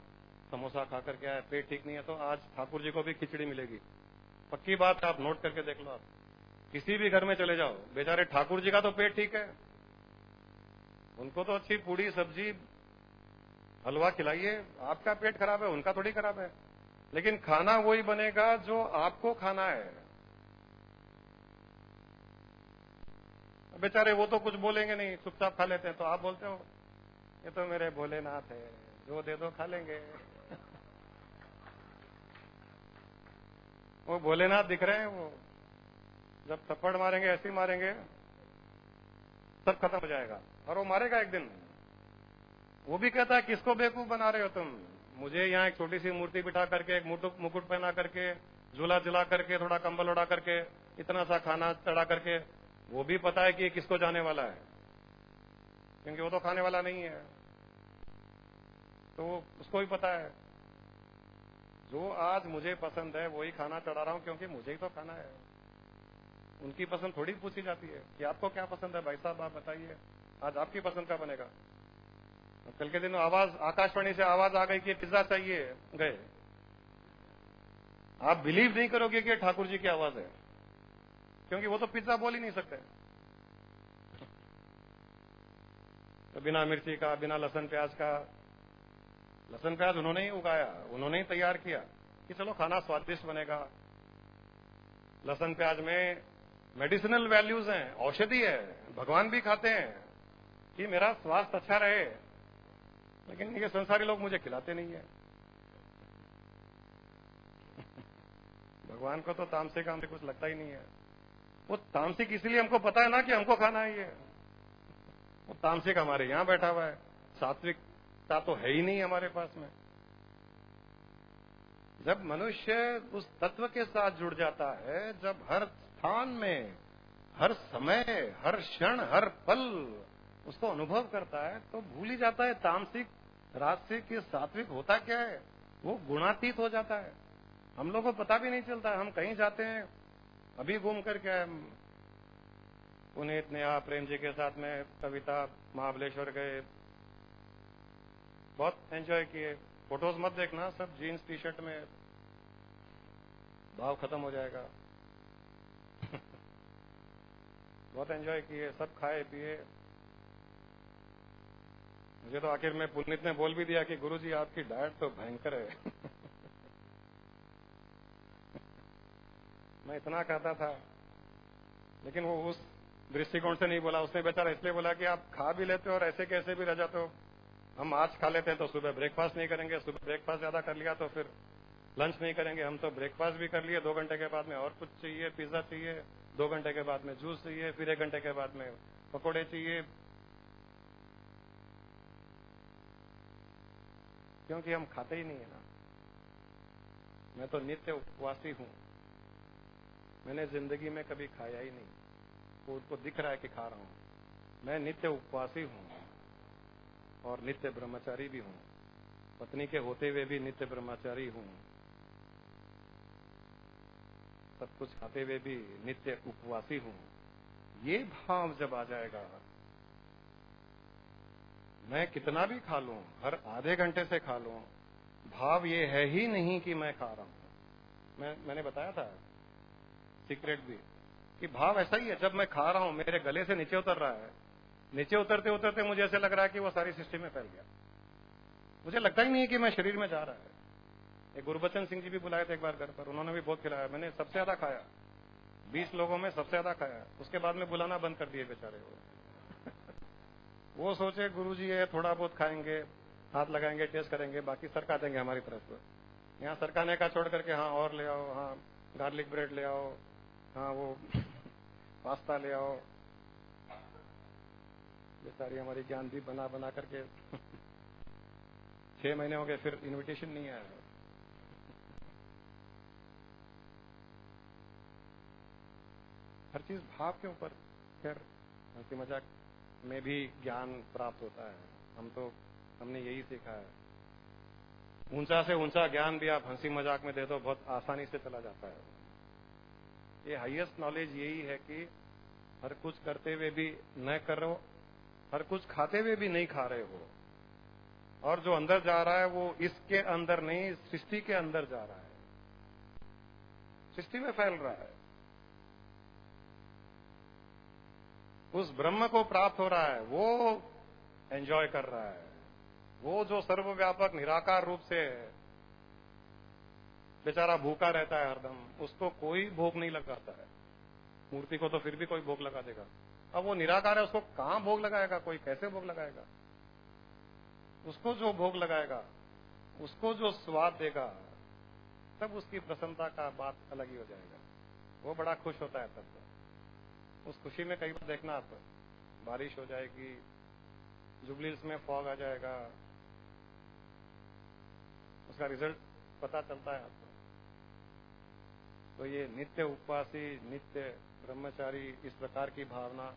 समोसा खा करके आया, पेट ठीक नहीं है तो आज ठाकुर जी को भी खिचड़ी मिलेगी। पक्की बात, आप नोट करके देख लो। आप किसी भी घर में चले जाओ, बेचारे ठाकुर जी का तो पेट ठीक है, उनको तो अच्छी पूड़ी सब्जी हलवा खिलाइए, आपका पेट खराब है, उनका थोड़ी खराब है। लेकिन खाना वही बनेगा जो आपको खाना है। बेचारे वो तो कुछ बोलेंगे नहीं, चुपचाप खा लेते हैं, तो आप बोलते हो ये तो मेरे भोलेनाथ है, जो दे दो खा लेंगे। वो भोलेनाथ दिख रहे हैं, वो जब थप्पड़ मारेंगे ऐसे ही मारेंगे, सब खत्म हो जाएगा। और वो मारेगा एक दिन। वो भी कहता है किसको बेवकूफ बना रहे हो तुम, मुझे यहाँ एक छोटी सी मूर्ति बिठा करके, एक मुकुट पहना करके, झूला झुला करके, थोड़ा कंबल उड़ा करके, इतना सा खाना चढ़ा करके। वो भी पता है कि ये किसको जाने वाला है, क्योंकि वो तो खाने वाला नहीं है, तो उसको भी पता है जो आज मुझे पसंद है वही खाना चढ़ा रहा हूं, क्योंकि मुझे ही तो खाना है। उनकी पसंद थोड़ी पूछी जाती है कि आपको क्या पसंद है भाई साहब, आप बताइए आज आपकी पसंद का बनेगा। कल के दिन आवाज आकाशवाणी से आवाज आ गई कि पिज्जा चाहिए, गए। आप बिलीव नहीं करोगे कि ठाकुर जी की आवाज है, क्योंकि वो तो पिज्जा बोल ही नहीं सकते। तो बिना मिर्ची का, बिना लहसुन प्याज का, लहसुन प्याज उन्होंने ही उगाया, उन्होंने ही तैयार किया कि चलो खाना स्वादिष्ट बनेगा। लहसुन प्याज में मेडिसिनल वैल्यूज हैं, औषधि है, भगवान भी खाते हैं कि मेरा स्वास्थ्य अच्छा रहे। लेकिन ये संसारी लोग मुझे खिलाते नहीं है। भगवान को तो तामसिक काम से कुछ लगता ही नहीं है। वो तामसिक इसलिए हमको पता है ना कि हमको खाना है ये। वो तामसिक हमारे यहां बैठा हुआ है, सात्विकता तो है ही नहीं हमारे पास में। जब मनुष्य उस तत्व के साथ जुड़ जाता है, जब हर स्थान में, हर समय, हर क्षण, हर पल उसको अनुभव करता है, तो भूल ही जाता है तामसिक, राजसिक, ये सात्विक होता क्या है। वो गुणातीत हो जाता है। हम लोगों को पता भी नहीं चलता। हम कहीं जाते हैं, अभी घूम करके पुनीत, नेहा, प्रेम जी के साथ में कविता, महाबलेश्वर गए, बहुत एंजॉय किए। फोटोज मत देखना, सब जीन्स टी शर्ट में, भाव खत्म हो जाएगा। बहुत एंजॉय किए, सब खाए पिए। मुझे तो आखिर में पुनीत ने बोल भी दिया कि गुरुजी आपकी डाइट तो भयंकर है। मैं इतना खाता था, लेकिन वो उस दृष्टिकोण से नहीं बोला। उसने बेचारा इसलिए बोला कि आप खा भी लेते हो और ऐसे कैसे भी रह जाते हो। हम आज खा लेते हैं तो सुबह ब्रेकफास्ट नहीं करेंगे, सुबह ब्रेकफास्ट ज्यादा कर लिया तो फिर लंच नहीं करेंगे। हम तो ब्रेकफास्ट भी कर लिए, 2 घंटे के बाद में और कुछ चाहिए, पिज्जा चाहिए, 2 घंटे के बाद में जूस चाहिए, फिर 1 घंटे के बाद में पकौड़े चाहिए, क्योंकि हम खाते ही नहीं है ना। मैं तो नित्य उपवासी हूं। मैंने जिंदगी में कभी खाया ही नहीं, वो उसको दिख रहा है कि खा रहा हूं। मैं नित्य उपवासी हूं और नित्य ब्रह्मचारी भी हूं। पत्नी के होते हुए भी नित्य ब्रह्मचारी हूं। सब कुछ खाते हुए भी नित्य उपवासी हूं। ये भाव जब आ जाएगा, मैं कितना भी खा लूं, हर आधे घंटे से खा लूं, भाव ये है ही नहीं कि मैं खा रहा हूं। मैंने बताया था सीक्रेट भी कि भाव ऐसा ही है। जब मैं खा रहा हूं, मेरे गले से नीचे उतर रहा है, नीचे उतरते उतरते मुझे ऐसे लग रहा है कि वो सारी सिस्टम में फैल गया। मुझे लगता ही नहीं है कि मैं शरीर में जा रहा है। एक गुरबचन सिंह जी भी बुलाए थे एक बार घर पर, उन्होंने भी बहुत खिलाया। मैंने सबसे ज्यादा खाया, 20 लोगों में सबसे ज्यादा खाया। उसके बाद में बुलाना बंद कर दिए बेचारे वो सोचे गुरुजी ये थोड़ा बहुत खाएंगे, हाथ लगाएंगे, टेस्ट करेंगे, बाकी सरका देंगे हमारी तरफ से। यहाँ सरकाने का छोड़ करके हाँ और ले आओ, हाँ गार्लिक ब्रेड ले आओ, हाँ वो पास्ता ले आओ। बेचारी हमारी ज्ञान भी बना बना करके 6 महीने हो गए, फिर इनविटेशन नहीं आया। हर चीज भाव के ऊपर। खैर हंसी मजाक में भी ज्ञान प्राप्त होता है। हमने यही सीखा है। ऊंचा से ऊंचा ज्ञान भी आप हंसी मजाक में दे दो, बहुत आसानी से चला जाता है। ये हाईएस्ट नॉलेज यही है कि हर कुछ करते हुए भी न करो, हर कुछ खाते हुए भी नहीं खा रहे हो, और जो अंदर जा रहा है वो इसके अंदर नहीं, सृष्टि के अंदर जा रहा है, सृष्टि में फैल रहा है। उस ब्रह्म को प्राप्त हो रहा है, वो एंजॉय कर रहा है। वो जो सर्वव्यापक निराकार रूप से बेचारा भूखा रहता है हरदम, उसको कोई भोग नहीं लगाता है। मूर्ति को तो फिर भी कोई भोग लगा देगा। अब वो निराकार है, उसको कहां भोग लगाएगा कोई, कैसे भोग लगाएगा। उसको जो भोग लगाएगा, उसको जो स्वाद देगा, तब उसकी प्रसन्नता का बात अलग ही हो जाएगा। वो बड़ा खुश होता है तब। उस खुशी में कई बार देखना आप, बारिश हो जाएगी, जुबली हिल्स में फॉग आ जाएगा, उसका रिजल्ट पता चलता है आपको। तो ये नित्य उपवासी, नित्य ब्रह्मचारी, इस प्रकार की भावना,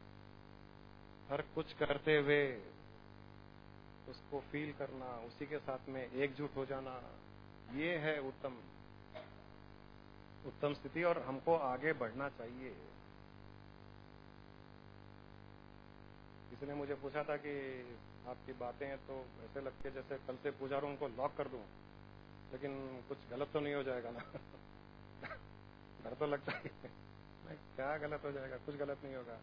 हर कुछ करते हुए उसको फील करना, उसी के साथ में एकजुट हो जाना, ये है उत्तम स्थिति, और हमको आगे बढ़ना चाहिए। किसी ने मुझे पूछा था कि आपकी बातें हैं तो ऐसे लगते जैसे कल से पूजा रूम को लॉक कर दूं, लेकिन कुछ गलत तो नहीं हो जाएगा ना? डर तो लगता है नहीं, क्या गलत हो जाएगा? कुछ गलत नहीं होगा।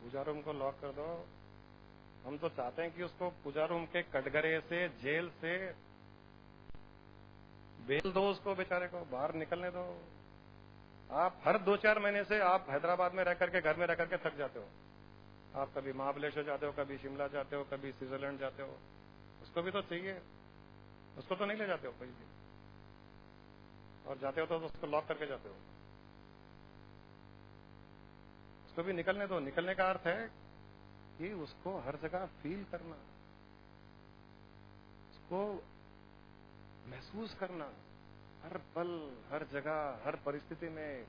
पूजा रूम को लॉक कर दो। हम तो चाहते हैं कि उसको पूजा रूम के कटघरे से, जेल से बेल दो, उसको बेचारे को बाहर निकलने दो। आप हर 2-4 महीने से आप हैदराबाद में रह करके, घर में रह करके थक जाते हो। आप कभी महाबलेश्वर जाते हो, कभी शिमला जाते हो, कभी स्विट्जरलैंड जाते हो। उसको भी तो चाहिए, उसको तो नहीं ले जाते हो कहीं भी, और जाते हो तो उसको लॉक करके जाते हो। उसको भी निकलने दो। निकलने का अर्थ है कि उसको हर जगह फील करना, उसको महसूस करना, हर पल, हर जगह, हर परिस्थिति में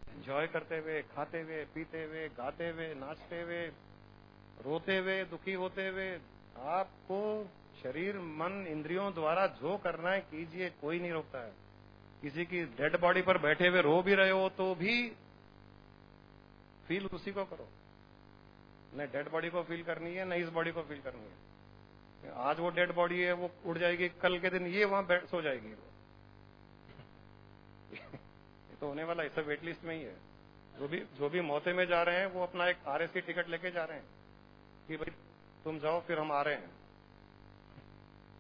एंजॉय करते हुए, खाते हुए, पीते हुए, गाते हुए, नाचते हुए, रोते हुए, दुखी होते हुए। आपको शरीर, मन, इंद्रियों द्वारा जो करना है कीजिए, कोई नहीं रोकता है। किसी की डेड बॉडी पर बैठे हुए रो भी रहे हो तो भी फील उसी को करो। न डेड बॉडी को फील करनी है, न इस बॉडी को फील करनी है। आज वो डेड बॉडी है, वो उड़ जाएगी, कल के दिन ये वहां सो जाएगी। ये तो होने वाला, इसे वेट लिस्ट में ही है। जो भी मौते में जा रहे हैं वो अपना एक RSC टिकट लेके जा रहे हैं कि भाई तुम जाओ, फिर हम आ रहे हैं।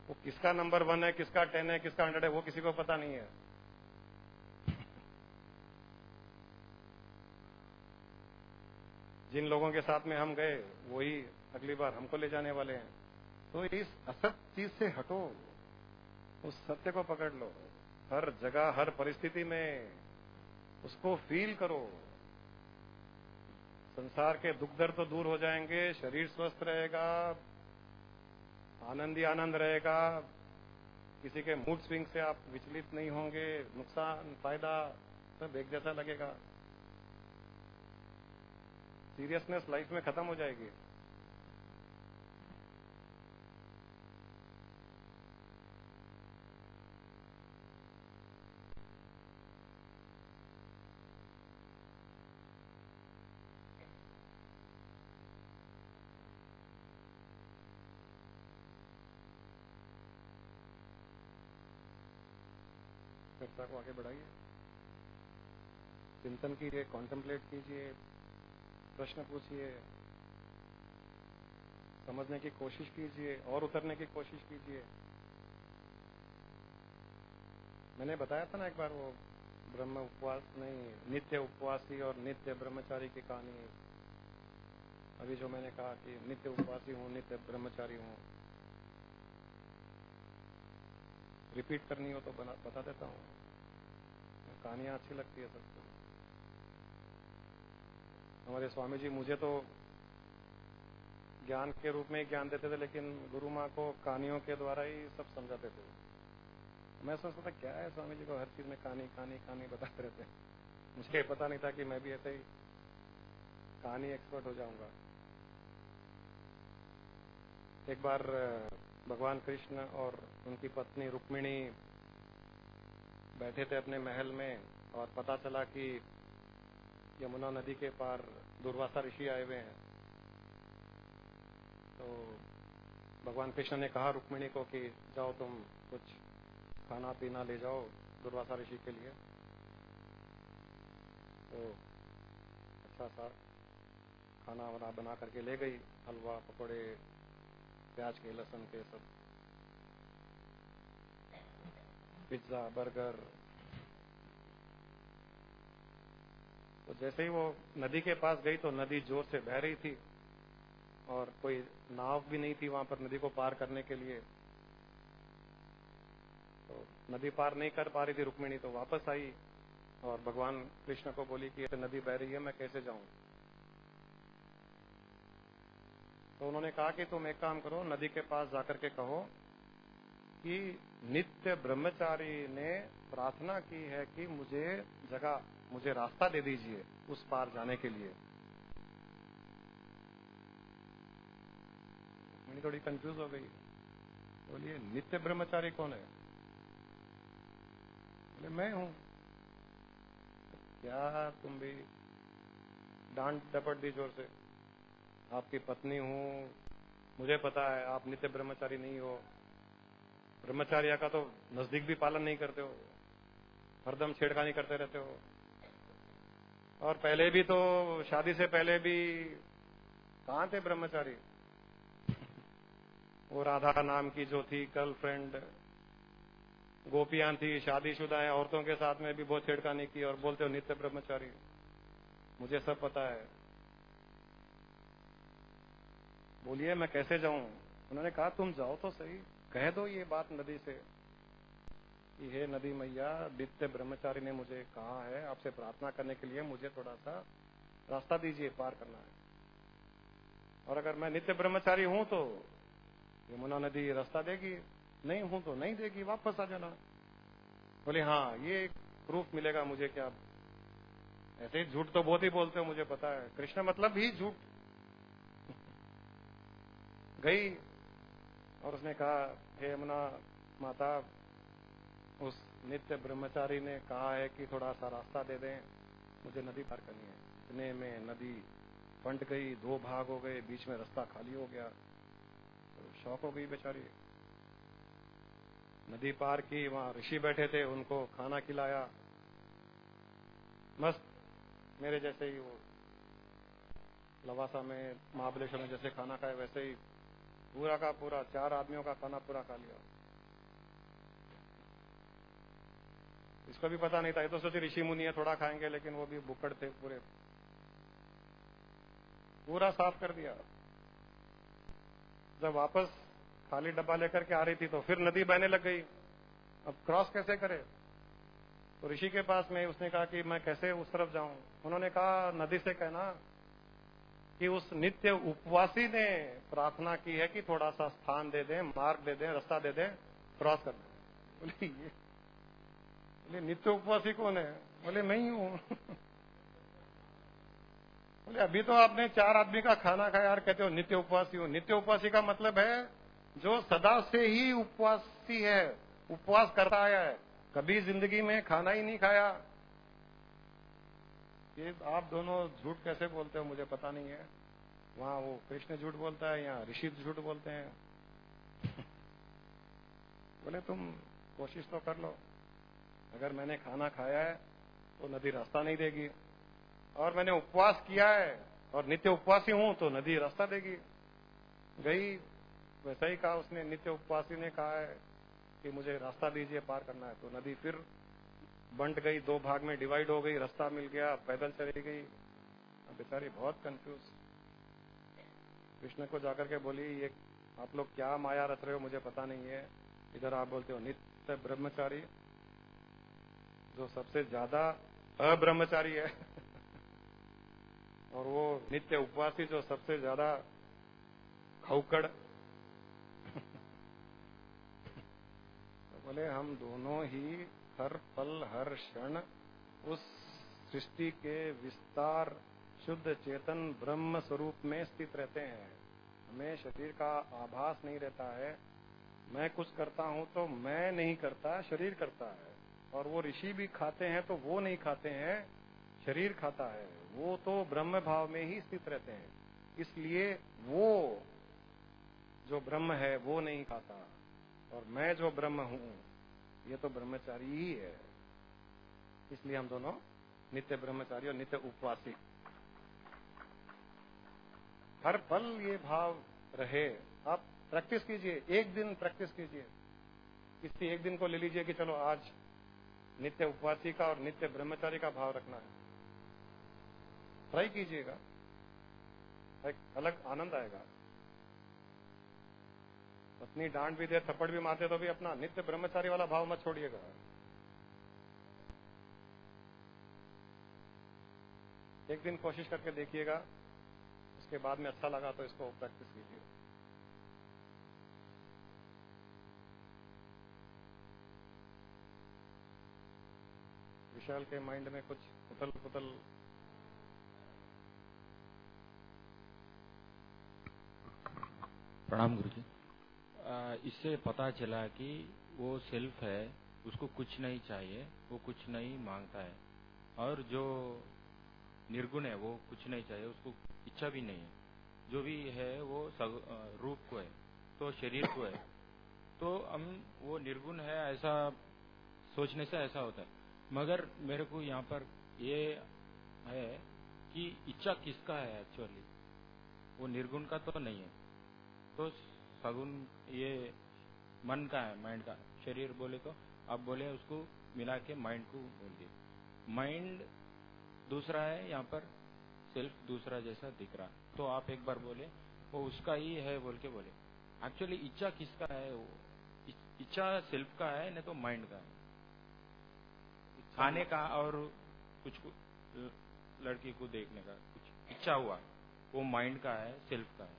वो किसका नंबर 1 है, किसका 10 है, किसका 100 है, वो किसी को पता नहीं है। जिन लोगों के साथ में हम गए, वही अगली बार हमको ले जाने वाले हैं। तो इस असत चीज से हटो, उस सत्य को पकड़ लो। हर जगह, हर परिस्थिति में उसको फील करो। संसार के दुख दर्द तो दूर हो जाएंगे, शरीर स्वस्थ रहेगा, आनंद ही आनंद रहेगा। किसी के मूड स्विंग से आप विचलित नहीं होंगे। नुकसान फायदा सब एक जैसा लगेगा। सीरियसनेस लाइफ में खत्म हो जाएगी। चर्चा को आगे बढ़ाइए, चिंतन कीजिए, कॉन्टेम्पलेट कीजिए, प्रश्न पूछिए, समझने की कोशिश कीजिए और उतरने की कोशिश कीजिए। मैंने बताया था ना एक बार, वो ब्रह्म उपवास नहीं, नित्य उपवासी और नित्य ब्रह्मचारी की कहानी। अभी जो मैंने कहा कि नित्य उपवासी हूं, नित्य ब्रह्मचारी हूं, रिपीट करनी हो तो बता देता हूं। कहानियां अच्छी लगती है सबको। हमारे स्वामी जी मुझे तो ज्ञान के रूप में ही ज्ञान देते थे, लेकिन गुरु माँ को कहानियों के द्वारा ही सब समझाते थे। मैं सोचता था क्या है स्वामी जी को हर चीज में कहानी कहानी कहानी बताते रहते हैं। मुझे पता नहीं था कि मैं भी ऐसे ही कहानी एक्सपर्ट हो जाऊंगा। एक बार भगवान कृष्ण और उनकी पत्नी रुक्मिणी बैठे थे अपने महल में, और पता चला कि यमुना नदी के पार दुर्वासा ऋषि आए हुए हैं। तो भगवान कृष्ण ने कहा रुक्मिणी को कि जाओ तुम कुछ खाना पीना ले जाओ दुर्वासा ऋषि के लिए। तो अच्छा सा खाना वाना बना करके ले गई, हलवा, पकौड़े, प्याज के, लहसुन के, सब पिज्जा, बर्गर। तो जैसे ही वो नदी के पास गई तो नदी जोर से बह रही थी और कोई नाव भी नहीं थी वहां पर नदी को पार करने के लिए। नदी पार नहीं कर पा रही थी रुक्मिणी, तो वापस आई और भगवान कृष्ण को बोली कि ये नदी बह रही है, मैं कैसे जाऊं। तो उन्होंने कहा कि तुम एक काम करो, नदी के पास जाकर के कहो कि नित्य ब्रह्मचारी ने प्रार्थना की है कि मुझे रास्ता दे दीजिए उस पार जाने के लिए। मैं थोड़ी कंफ्यूज हो गई, बोलिए नित्य ब्रह्मचारी कौन है? बोले मैं हूं। क्या तुम भी डांट डपट दी जोर से, आपकी पत्नी हूं, मुझे पता है आप नित्य ब्रह्मचारी नहीं हो, ब्रह्मचार्य का तो नजदीक भी पालन नहीं करते हो, हरदम छेड़खानी करते रहते हो। और पहले भी तो शादी से पहले भी कहां थे ब्रह्मचारी? वो राधा नाम की जो थी गर्लफ्रेंड, गोपियां थी, शादीशुदा है, औरतों के साथ में भी बहुत छेड़खानी की और बोलते हो नित्य ब्रह्मचारी। मुझे सब पता है, बोलिए मैं कैसे जाऊं? उन्होंने कहा तुम जाओ तो सही, कह दो ये बात नदी से कि हे नदी मैया, नित्य ब्रह्मचारी ने मुझे कहा है आपसे प्रार्थना करने के लिए, मुझे थोड़ा सा रास्ता दीजिए, पार करना है। और अगर मैं नित्य ब्रह्मचारी हूं तो यमुना नदी रास्ता देगी, नहीं हूं तो नहीं देगी, वापस आ जाना। बोले हाँ, ये प्रूफ मिलेगा मुझे। क्या ऐसे ही झूठ तो बहुत ही बोलते हो, मुझे पता है, कृष्ण मतलब ही झूठ। गई और उसने कहा हे यमुना माता, उस नित्य ब्रह्मचारी ने कहा है कि थोड़ा सा रास्ता दे दें, मुझे नदी पार करनी है। इतने में नदी बंट गई, दो भाग हो गए, बीच में रास्ता खाली हो गया। तो शौक हो गई बेचारी। नदी पार की, वहां ऋषि बैठे थे, उनको खाना खिलाया, मस्त मेरे जैसे ही वो लवासा में महाबलेश्वर में जैसे खाना खाए वैसे ही पूरा का पूरा 4 आदमियों का खाना पूरा खा लिया। इसको भी पता नहीं था, ये तो सोचे ऋषि मुनि है थोड़ा खाएंगे, लेकिन वो भी भुक्कड़ थे, पूरा साफ कर दिया। जब वापस खाली डब्बा लेकर के आ रही थी तो फिर नदी बहने लग गई। अब क्रॉस कैसे करे? तो ऋषि के पास में उसने कहा कि मैं कैसे उस तरफ जाऊं? उन्होंने कहा नदी से कहना कि उस नित्य उपवासी ने प्रार्थना की है कि थोड़ा सा स्थान दे दें, मार्ग दे दें, रास्ता दे दें, क्रॉस कर दें। बोले नित्य उपवासी कौन है? बोले मैं ही हूं। बोले अभी तो आपने 4 आदमी का खाना खाया और कहते हो नित्य उपवासी हूं। नित्य उपवासी का मतलब है जो सदा से ही उपवासी है, उपवास करता आया है, कभी जिंदगी में खाना ही नहीं खाया। ये आप दोनों झूठ कैसे बोलते हो मुझे पता नहीं है। वहां वो कृष्ण झूठ बोलता है, यहाँ ऋषि झूठ बोलते हैं। बोले तुम कोशिश तो कर लो, अगर मैंने खाना खाया है तो नदी रास्ता नहीं देगी, और मैंने उपवास किया है और नित्य उपवासी हूं तो नदी रास्ता देगी। गई, वैसा ही कहा उसने, नित्य उपवासी ने कहा है कि मुझे रास्ता दीजिए, पार करना है। तो नदी फिर बंट गई, 2 भाग में डिवाइड हो गई, रास्ता मिल गया, पैदल चली गई। बेचारी बहुत कंफ्यूज, कृष्ण को जाकर के बोली ये आप लोग क्या माया रच रहे हो मुझे पता नहीं है। इधर आप बोलते हो नित्य ब्रह्मचारी, जो सबसे ज्यादा अब्रह्मचारी है, और वो नित्य उपवासी जो सबसे ज्यादा खौकड़। तो बोले हम दोनों ही हर पल हर क्षण उस सृष्टि के विस्तार शुद्ध चेतन ब्रह्म स्वरूप में स्थित रहते हैं। हमें शरीर का आभास नहीं रहता है। मैं कुछ करता हूं तो मैं नहीं करता, शरीर करता है। और वो ऋषि भी खाते हैं तो वो नहीं खाते हैं, शरीर खाता है। वो तो ब्रह्म भाव में ही स्थित रहते हैं, इसलिए वो जो ब्रह्म है वो नहीं खाता, और मैं जो ब्रह्म हूं ये तो ब्रह्मचारी ही है। इसलिए हम दोनों नित्य ब्रह्मचारी और नित्य उपवासी। हर पल ये भाव रहे। आप प्रैक्टिस कीजिए, एक दिन प्रैक्टिस कीजिए, किसी एक दिन को ले लीजिए कि चलो आज नित्य उपवासी का और नित्य ब्रह्मचारी का भाव रखना है। ट्राई कीजिएगा, एक अलग आनंद आएगा। पत्नी डांट भी दे, थप्पड़ भी मारते, तो भी अपना नित्य ब्रह्मचारी वाला भाव मत छोड़िएगा। एक दिन कोशिश करके देखिएगा, उसके बाद में अच्छा लगा तो इसको प्रैक्टिस कीजिए। विशाल के माइंड में कुछ उथल पुथल। प्रणाम गुरुजी। इससे पता चला कि वो सेल्फ है, उसको कुछ नहीं चाहिए, वो कुछ नहीं मांगता है, और जो निर्गुण है वो कुछ नहीं चाहिए, उसको इच्छा भी नहीं है, जो भी है वो रूप को है, तो शरीर को है, तो हम वो निर्गुण है ऐसा सोचने से ऐसा होता है। मगर मेरे को यहाँ पर ये है कि इच्छा किसका है एक्चुअली, वो निर्गुण का तो नहीं है, तो सगुण ये मन का है, माइंड का। शरीर बोले तो आप बोले उसको मिला के माइंड को बोल दिए। माइंड दूसरा है, यहाँ पर सेल्फ दूसरा जैसा दिख रहा, तो आप एक बार बोले वो उसका ही है बोल के बोले। एक्चुअली इच्छा किसका है? वो इच्छा सेल्फ का है, नहीं तो माइंड का है। खाने का और कुछ लड़की को देखने का कुछ इच्छा हुआ, वो माइंड का है, सेल्फ का है?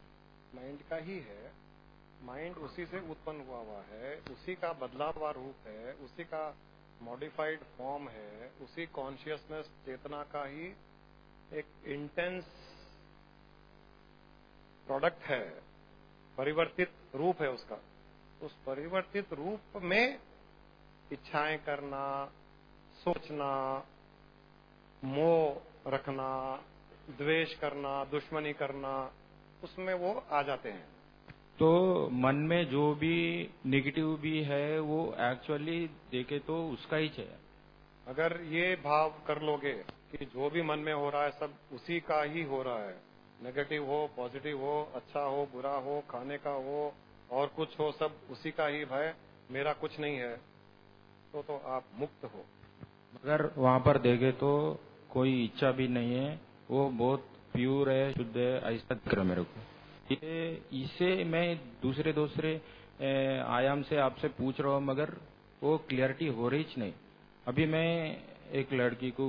माइंड का ही है। माइंड उसी से उत्पन्न हुआ है, उसी का बदला हुआ रूप है, उसी का मॉडिफाइड फॉर्म है, उसी कॉन्शियसनेस चेतना का ही एक इंटेंस प्रोडक्ट है, परिवर्तित रूप है उसका। उस परिवर्तित रूप में इच्छाएं करना, सोचना, मोह रखना, द्वेष करना, दुश्मनी करना, उसमें वो आ जाते हैं। तो मन में जो भी नेगेटिव भी है वो एक्चुअली देखे तो उसका ही चाहिए। अगर ये भाव कर लोगे कि जो भी मन में हो रहा है सब उसी का ही हो रहा है, नेगेटिव हो, पॉजिटिव हो, अच्छा हो, बुरा हो, खाने का हो और कुछ हो, सब उसी का ही भय, मेरा कुछ नहीं है, तो आप मुक्त हो। अगर वहां पर देखे तो कोई इच्छा भी नहीं है, वो बहुत प्योर है, शुद्ध है, ऐसा दिख रहा मेरे को। इसे मैं दूसरे आयाम से आपसे पूछ रहा हूँ, मगर वो क्लियरिटी हो रही नहीं। अभी मैं एक लड़की को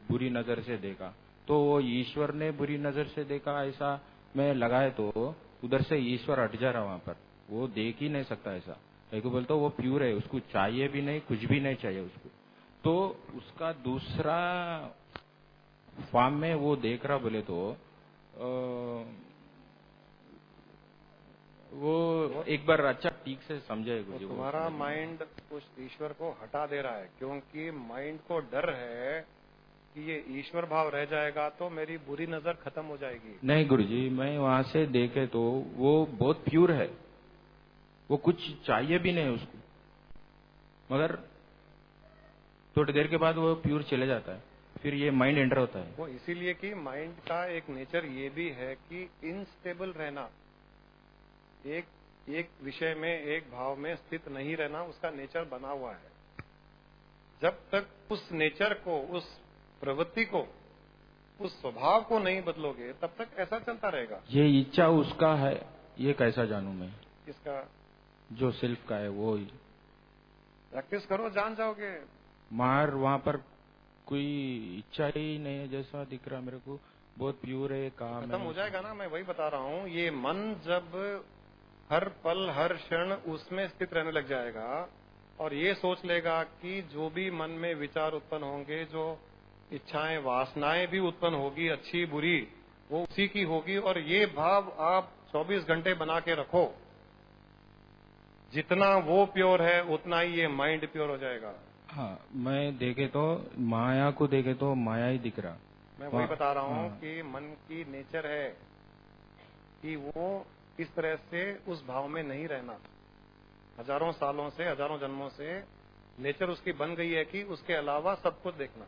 बुरी नजर से देखा, तो वो ईश्वर ने बुरी नजर से देखा ऐसा मैं लगाए, तो उधर से ईश्वर हट जा रहा वहां पर, वो देख ही नहीं सकता ऐसा। एक बोलता वो प्योर है, उसको चाहिए भी नहीं, कुछ भी नहीं चाहिए उसको, तो उसका दूसरा फॉर्म में वो देख रहा बोले तो वो एक बार अच्छा ठीक से समझाएगा। तो तुम्हारा माइंड उस ईश्वर को हटा दे रहा है, क्योंकि माइंड को डर है कि ये ईश्वर भाव रह जाएगा तो मेरी बुरी नजर खत्म हो जाएगी। नहीं गुरुजी, मैं वहां से देखे तो वो बहुत प्योर है, वो कुछ चाहिए भी नहीं उसको, मगर थोड़ी देर के बाद वो प्योर चले जाता है, फिर ये माइंड एंटर होता है। वो इसीलिए कि माइंड का एक नेचर ये भी है कि इनस्टेबल रहना, एक विषय में, एक भाव में स्थित नहीं रहना, उसका नेचर बना हुआ है। जब तक उस नेचर को, उस प्रवृत्ति को, उस स्वभाव को नहीं बदलोगे, तब तक ऐसा चलता रहेगा। ये इच्छा उसका है, ये कैसा जानूं मैं? इसका जो सेल्फ का है वो ही। प्रैक्टिस करो, जान जाओगे। मार वहां पर कोई इच्छा ही नहीं है जैसा दिख रहा मेरे को, बहुत प्योर है, काम खत्म हो जाएगा ना। मैं वही बता रहा हूँ, ये मन जब हर पल हर क्षण उसमें स्थित रहने लग जाएगा और ये सोच लेगा कि जो भी मन में विचार उत्पन्न होंगे, जो इच्छाएं वासनाएं भी उत्पन्न होगी, अच्छी बुरी, वो उसी की होगी, और ये भाव आप 24 घंटे बना के रखो। जितना वो प्योर है उतना ही ये माइंड प्योर हो जाएगा। हाँ, मैं देखे तो माया को देखे तो माया ही दिख रहा। मैं वही बता रहा हूँ कि मन की नेचर है कि वो इस तरह से उस भाव में नहीं रहना। हजारों सालों से, हजारों जन्मों से नेचर उसकी बन गई है कि उसके अलावा सब कुछ देखना।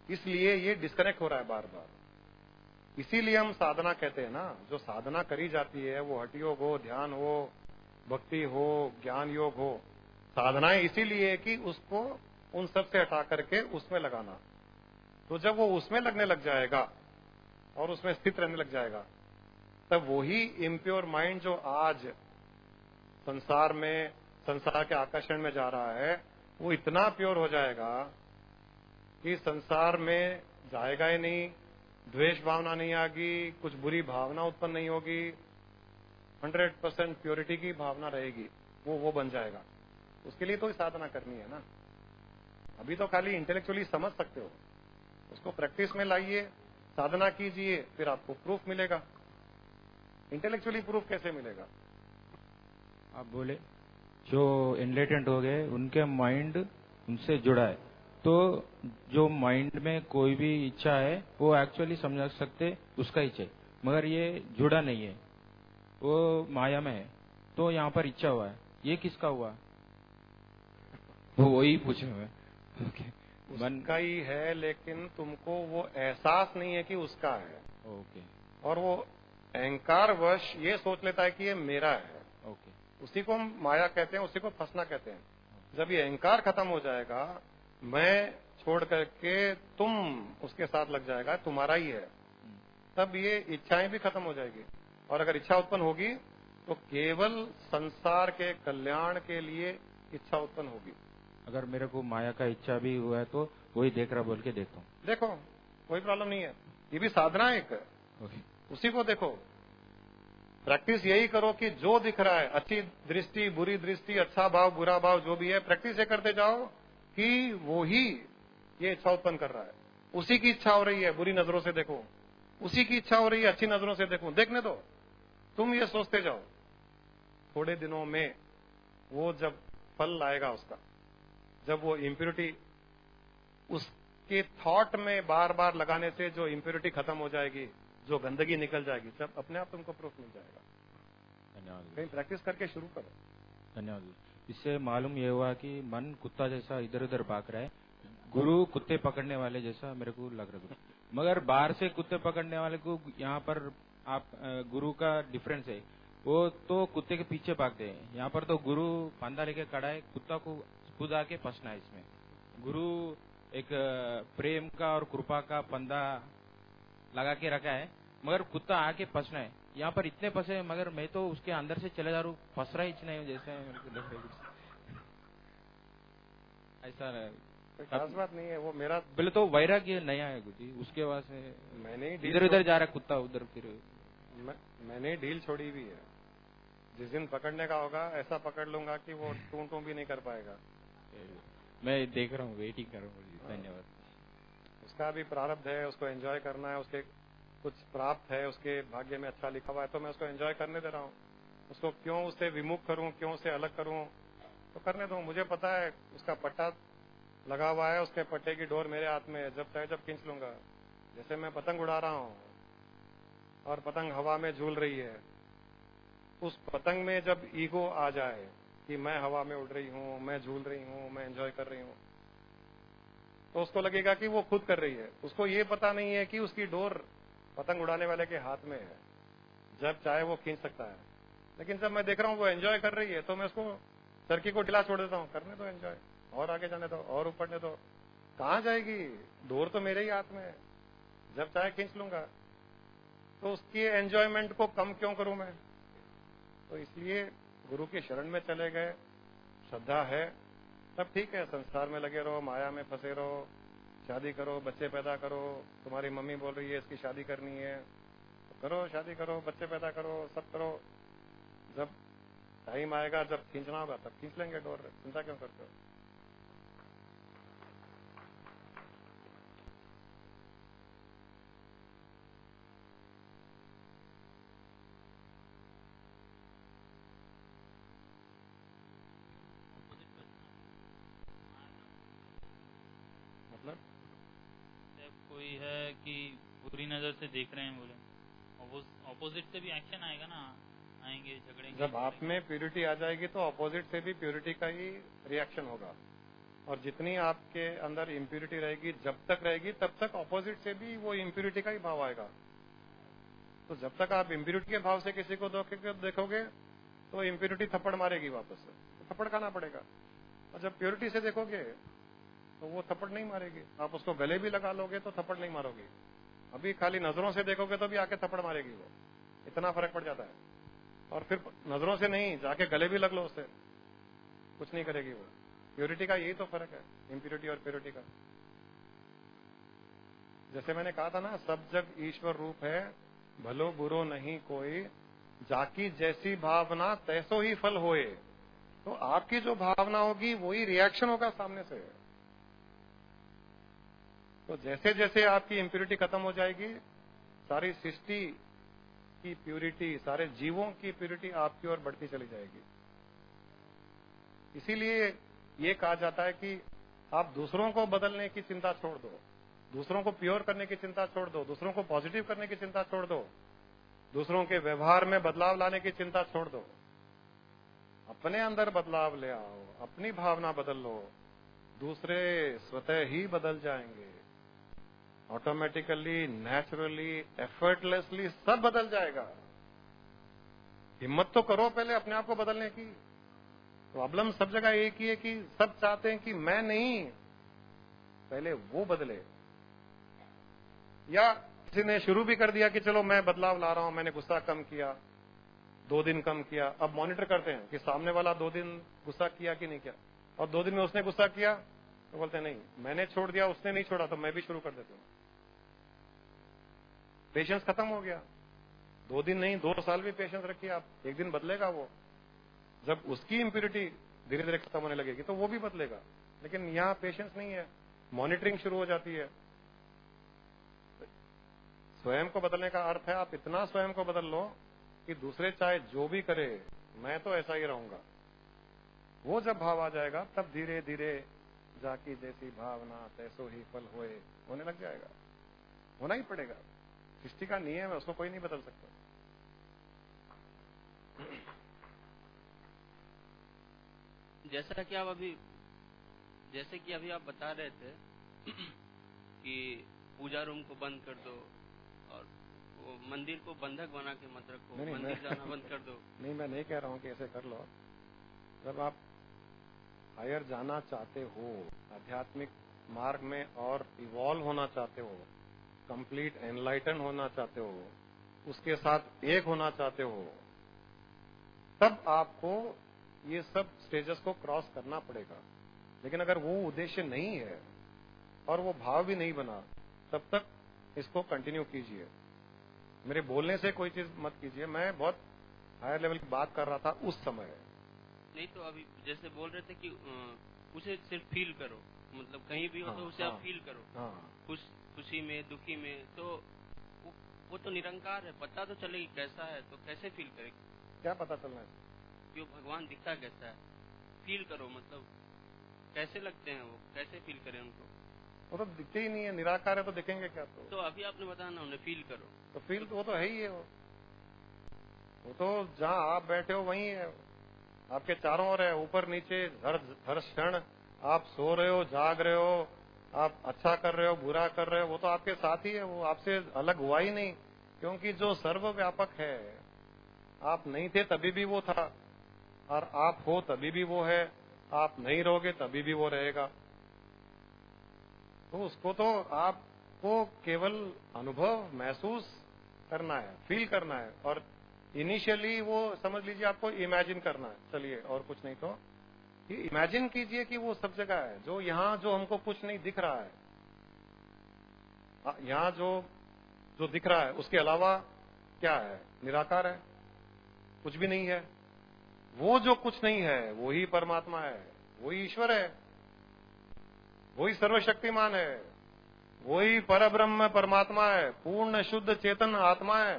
इसलिए ये डिस्कनेक्ट हो रहा है बार बार। इसीलिए हम साधना कहते हैं ना। जो साधना करी जाती है, वो हठ योग हो, ध्यान हो, भक्ति हो, ज्ञान योग हो, साधनाएं इसीलिए कि उसको उन सब से हटा करके उसमें लगाना। तो जब वो उसमें लगने लग जाएगा और उसमें स्थित रहने लग जाएगा, तब वही इम्प्योर माइंड जो आज संसार के आकर्षण में जा रहा है, वो इतना प्योर हो जाएगा कि संसार में जाएगा ही नहीं, द्वेष भावना नहीं आएगी, कुछ बुरी भावना उत्पन्न नहीं होगी, 100% प्योरिटी की भावना रहेगी, वो बन जाएगा। उसके लिए तो साधना करनी है ना। अभी तो खाली इंटेलेक्चुअली समझ सकते हो, उसको प्रैक्टिस में लाइए, साधना कीजिए, फिर आपको प्रूफ मिलेगा। इंटेलेक्चुअली प्रूफ कैसे मिलेगा? आप बोले जो एनलाइटेंड हो गए उनके माइंड उनसे जुड़ा है, तो जो माइंड में कोई भी इच्छा है वो एक्चुअली समझ सकते उसका इच्छा है, मगर ये जुड़ा नहीं है, वो माया में है, तो यहाँ पर इच्छा हुआ है, ये किसका हुआ? वो वही पूछे मैं। ओके, उसका ही है, लेकिन तुमको वो एहसास नहीं है कि उसका है। ओके, और वो अहंकारवश ये सोच लेता है कि ये मेरा है। ओके, उसी को हम माया कहते हैं, उसी को फंसना कहते हैं। जब ये अहंकार खत्म हो जाएगा, मैं छोड़ करके तुम उसके साथ लग जाएगा, तुम्हारा ही है, तब ये इच्छाएं भी खत्म हो जाएगी। और अगर इच्छा उत्पन्न होगी तो केवल संसार के कल्याण के लिए इच्छा उत्पन्न होगी। अगर मेरे को माया का इच्छा भी हुआ है तो वही देख रहा बोल के देखता हूँ। देखो, कोई प्रॉब्लम नहीं है, ये भी साधना है एक। उसी को देखो, प्रैक्टिस यही करो कि जो दिख रहा है, अच्छी दृष्टि, बुरी दृष्टि, अच्छा भाव, बुरा भाव, जो भी है, प्रैक्टिस ये करते जाओ कि वो ही ये इच्छा उत्पन्न कर रहा है। उसी की इच्छा हो रही है, बुरी नजरों से देखो, उसी की इच्छा हो रही है, अच्छी नजरों से देखो, देखने दो। तुम ये सोचते जाओ, थोड़े दिनों में वो जब फल आएगा उसका, जब वो इम्प्योरिटी उसके थॉट में बार बार लगाने से जो इम्प्योरिटी खत्म हो जाएगी, जो गंदगी निकल जाएगी, तब अपने आप तुमको प्रूफ मिल जाएगा। धन्यवाद। कहीं प्रैक्टिस करके शुरू करो। धन्यवाद। इससे मालूम ये हुआ कि मन कुत्ता जैसा इधर उधर भाग रहा है, गुरु कुत्ते पकड़ने वाले जैसा मेरे को लग रहा है। मगर बाहर से कुत्ते पकड़ने वाले को यहाँ पर आप गुरु का डिफरेंस है, वो तो कुत्ते के पीछे भागते हैं, यहाँ पर तो गुरु फंदा लेके खड़ा है, कुत्ता को खुद आके फंसना है इसमें। गुरु एक प्रेम का और कृपा का फंदा लगा के रखा है, मगर कुत्ता आके फंसना है। यहाँ पर इतने फंसे, मगर मैं तो उसके अंदर से चले जा रहा हूँ, फंस रहा ही नहीं जैसे मेरे को लग रहा है। ऐसा खास बात नहीं है, वो मेरा पहले तो वैराग्य नया है गुरुजी, उसके बाद से मैंने इधर उधर जा रहा कुत्ता, उधर फिर मैंने ढील छोड़ी भी है। जिस दिन पकड़ने का होगा ऐसा पकड़ लूंगा कि वो टू टू भी नहीं कर पाएगा। मैं देख रहा हूँ, वेटिंग कर रहा हूँ। धन्यवाद। उसका भी प्रारब्ध है, उसको एंजॉय करना है, उसके कुछ प्राप्त है, उसके भाग्य में अच्छा लिखा हुआ है, तो मैं उसको एंजॉय करने दे रहा हूँ। उसको क्यों उससे विमुख करूं, क्यों उससे अलग करूं, तो करने दो। मुझे पता है उसका पट्टा लगा हुआ है, उसके पट्टे की डोर मेरे हाथ में है, जब चाहे जब खींच लूंगा। जैसे मैं पतंग उड़ा रहा हूं और पतंग हवा में झूल रही है, उस पतंग में जब ईगो आ जाए कि मैं हवा में उड़ रही हूं, मैं झूल रही हूं, मैं एंजॉय कर रही हूं, तो उसको लगेगा कि वो खुद कर रही है। उसको ये पता नहीं है कि उसकी डोर पतंग उड़ाने वाले के हाथ में है, जब चाहे वो खींच सकता है। लेकिन जब मैं देख रहा हूं वो एंजॉय कर रही है, तो मैं उसको चरखी को ढीला छोड़ देता हूं, करने दो एंजॉय, और आगे जाने दो, और ऊपरने दो। कहां जाएगी डोर, तो मेरे ही हाथ में है, जब चाहे खींच लूंगा। तो उसकी एंजॉयमेंट को कम क्यों करूं मैं? तो इसलिए गुरु के शरण में चले गए, श्रद्धा है, तब ठीक है। संसार में लगे रहो, माया में फंसे रहो, शादी करो, बच्चे पैदा करो, तुम्हारी मम्मी बोल रही है इसकी शादी करनी है, तो करो, शादी करो, बच्चे पैदा करो, सब करो। जब टाइम आएगा, जब खींचना होगा तब खींच लेंगे डोर, चिंता क्यों करते हो? मतलब कोई है कि बुरी नजर से देख रहे हैं, बोले ऑपोजिट से भी एक्शन आएगा ना, आएंगे, झगड़ेंगे। जब आप में प्योरिटी आ जाएगी तो ऑपोजिट से भी प्योरिटी का ही रिएक्शन होगा। और जितनी आपके अंदर इम्प्योरिटी रहेगी, जब तक रहेगी, तब तक ऑपोजिट से भी वो इम्प्योरिटी का ही भाव आएगा। तो जब तक आप इम्प्योरिटी के भाव से किसी को देखोगे तो इम्प्योरिटी थप्पड़ मारेगी वापस से, तो थप्पड़ खाना पड़ेगा। और जब प्योरिटी से देखोगे तो वो थप्पड़ नहीं मारेगी। आप उसको गले भी लगा लोगे तो थप्पड़ नहीं मारोगे। अभी खाली नजरों से देखोगे तो भी आके थप्पड़ मारेगी वो, इतना फर्क पड़ जाता है। और फिर नजरों से नहीं, जाके गले भी लग लो उससे, कुछ नहीं करेगी वो। प्योरिटी का यही तो फर्क है, इम्प्योरिटी और प्योरिटी का। जैसे मैंने कहा था ना, सब जग ईश्वर रूप है, भलो बुरो नहीं कोई, जाकी जैसी भावना तैसो ही फल होए। तो आपकी जो भावना होगी वही रिएक्शन होगा सामने से। तो जैसे जैसे आपकी इम्प्योरिटी खत्म हो जाएगी, सारी सृष्टि की प्यूरिटी, सारे जीवों की प्यूरिटी आपकी ओर बढ़ती चली जाएगी। इसीलिए ये कहा जाता है कि आप दूसरों को बदलने की चिंता छोड़ दो, दूसरों को प्योर करने की चिंता छोड़ दो, दूसरों को पॉजिटिव करने की चिंता छोड़ दो, दूसरों के व्यवहार में बदलाव लाने की चिंता छोड़ दो। अपने अंदर बदलाव ले आओ, अपनी भावना बदल लो, दूसरे स्वतः ही बदल जाएंगे। ऑटोमेटिकली, नेचुरली, एफर्टलेसली सब बदल जाएगा। हिम्मत तो करो पहले अपने आप को बदलने की। प्रॉब्लम सब जगह एक ही है कि सब चाहते हैं कि मैं नहीं, पहले वो बदले। या किसी ने शुरू भी कर दिया कि चलो मैं बदलाव ला रहा हूं, मैंने गुस्सा कम किया, 2 दिन कम किया। अब मॉनिटर करते हैं कि सामने वाला 2 दिन गुस्सा किया कि नहीं किया, और 2 दिन में उसने गुस्सा किया तो बोलते हैं नहीं, मैंने छोड़ दिया, उसने नहीं छोड़ा, तो मैं भी शुरू कर देता हूं। पेशेंस खत्म हो गया। 2 दिन नहीं, 2 साल भी पेशेंस रखिए आप, एक दिन बदलेगा वो। जब उसकी इम्प्योरिटी धीरे धीरे खत्म होने लगेगी तो वो भी बदलेगा। लेकिन यहां पेशेंस नहीं है, मॉनिटरिंग शुरू हो जाती है। स्वयं को बदलने का अर्थ है आप इतना स्वयं को बदल लो कि दूसरे चाहे जो भी करे, मैं तो ऐसा ही रहूंगा। वो जब भाव आ जाएगा तब धीरे धीरे जाकी जैसी भावना तैसो ही फल होए होने लग जाएगा। होना ही पड़ेगा, सृष्टि का नियम है, उसको कोई नहीं बदल सकता। जैसे कि अभी आप बता रहे थे कि पूजा रूम को बंद कर दो और वो मंदिर को बंधक बना के मत रखो, मंदिर जाना बंद कर दो। नहीं, मैं नहीं कह रहा हूं कि ऐसे कर लो। जब आप हायर जाना चाहते हो, आध्यात्मिक मार्ग में और इवॉल्व होना चाहते हो, कंप्लीट एनलाइटन होना चाहते हो, उसके साथ एक होना चाहते हो, तब आपको ये सब स्टेजेस को क्रॉस करना पड़ेगा। लेकिन अगर वो उद्देश्य नहीं है और वो भाव भी नहीं बना, तब तक इसको कंटिन्यू कीजिए। मेरे बोलने से कोई चीज मत कीजिए। मैं बहुत हायर लेवल की बात कर रहा था उस समय। नहीं तो अभी जैसे बोल रहे थे कि उसे सिर्फ फील करो, मतलब कहीं भी हो तो उसे आप फील करो। खुशी में, दुखी में, तो वो तो निरंकार है, पता तो चलेगी कैसा है, तो कैसे फील करेगी? क्या पता चलना है कि वो भगवान दिखता कैसा है? फील करो, मतलब कैसे लगते हैं वो, कैसे फील करें उनको? वो तो दिखते ही नहीं है, निराकार है तो दिखेंगे क्या? तो अभी आपने बताया ना उन्हें फील करो, तो फील तो वो तो है ही है। वो तो जहाँ आप बैठे हो वहीं है, आपके चारों ओर है, ऊपर नीचे, हर क्षण आप सो रहे हो, जाग रहे हो, आप अच्छा कर रहे हो, बुरा कर रहे हो, वो तो आपके साथ ही है। वो आपसे अलग हुआ ही नहीं, क्योंकि जो सर्वव्यापक है, आप नहीं थे तभी भी वो था, और आप हो तभी भी वो है, आप नहीं रहोगे तभी भी वो रहेगा। तो उसको तो आपको केवल अनुभव महसूस करना है, फील करना है, और इनिशियली वो समझ लीजिए आपको इमेजिन करना है। चलिए, और कुछ नहीं तो इमेजिन कीजिए कि वो सब जगह है, जो यहाँ जो हमको कुछ नहीं दिख रहा है, यहाँ जो दिख रहा है उसके अलावा क्या है? निराकार है, कुछ भी नहीं है। वो जो कुछ नहीं है वो ही परमात्मा है, वही ईश्वर है, वही सर्वशक्तिमान है, वही परब्रह्म परमात्मा है, पूर्ण शुद्ध चेतन आत्मा है।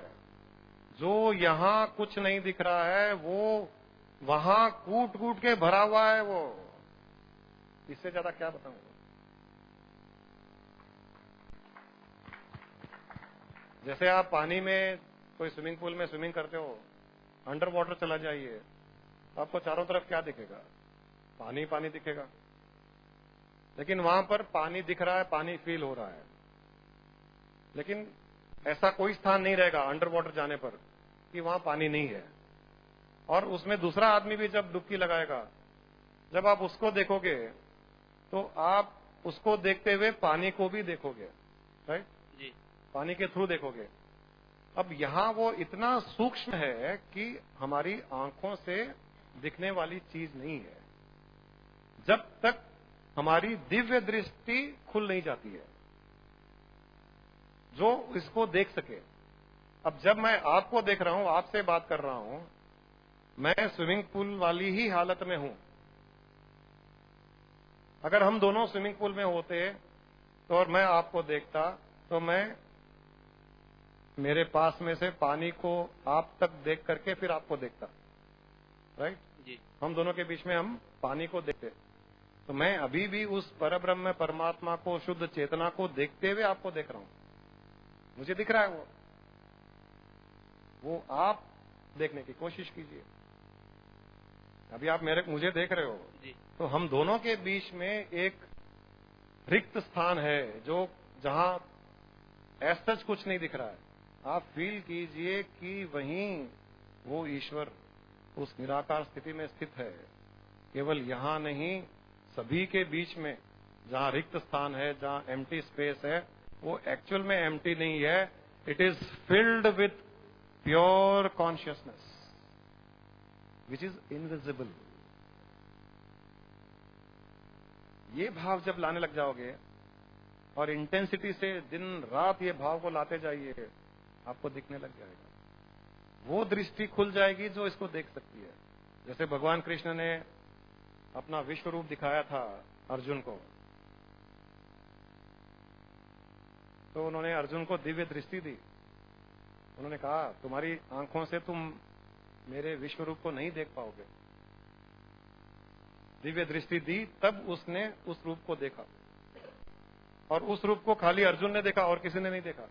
जो यहाँ कुछ नहीं दिख रहा है वो वहां कूट कूट के भरा हुआ है। वो इससे ज्यादा क्या बताऊंगा? जैसे आप पानी में, कोई स्विमिंग पूल में स्विमिंग करते हो, अंडर वाटर चला जाइए, आपको चारों तरफ क्या दिखेगा? पानी पानी दिखेगा। लेकिन वहां पर पानी दिख रहा है, पानी फील हो रहा है, लेकिन ऐसा कोई स्थान नहीं रहेगा अंडर वाटर जाने पर कि वहां पानी नहीं है। और उसमें दूसरा आदमी भी जब डुबकी लगाएगा, जब आप उसको देखोगे तो आप उसको देखते हुए पानी को भी देखोगे, राइट जी? पानी के थ्रू देखोगे। अब यहां वो इतना सूक्ष्म है कि हमारी आंखों से दिखने वाली चीज नहीं है, जब तक हमारी दिव्य दृष्टि खुल नहीं जाती है जो इसको देख सके। अब जब मैं आपको देख रहा हूं, आपसे बात कर रहा हूं, मैं स्विमिंग पूल वाली ही हालत में हूं। अगर हम दोनों स्विमिंग पूल में होते तो और मैं आपको देखता तो मैं मेरे पास में से पानी को आप तक देख करके फिर आपको देखता, राइट जी। हम दोनों के बीच में हम पानी को देखते, तो मैं अभी भी उस परब्रह्म परमात्मा को, शुद्ध चेतना को देखते हुए आपको देख रहा हूं। मुझे दिख रहा है वो आप देखने की कोशिश कीजिए। अभी आप मुझे देख रहे हो जी। तो हम दोनों के बीच में एक रिक्त स्थान है जो जहां ऐसा कुछ नहीं दिख रहा है। आप फील कीजिए कि वहीं वो ईश्वर उस निराकार स्थिति में स्थित है। केवल यहां नहीं, सभी के बीच में जहां रिक्त स्थान है, जहां एम्प्टी स्पेस है, वो एक्चुअल में एम्प्टी नहीं है, it is filled with pure consciousness which is invisible. ये भाव जब लाने लग जाओगे और इंटेंसिटी से दिन रात ये भाव को लाते जाइए, आपको दिखने लग जाएगा। वो दृष्टि खुल जाएगी जो इसको देख सकती है। जैसे भगवान कृष्ण ने अपना विश्व रूप दिखाया था अर्जुन को, तो उन्होंने अर्जुन को दिव्य दृष्टि दी। उन्होंने कहा तुम्हारी आंखों से तुम मेरे विश्व रूप को नहीं देख पाओगे। दिव्य दृष्टि दी, तब उसने उस रूप को देखा, और उस रूप को खाली अर्जुन ने देखा और किसी ने नहीं देखा,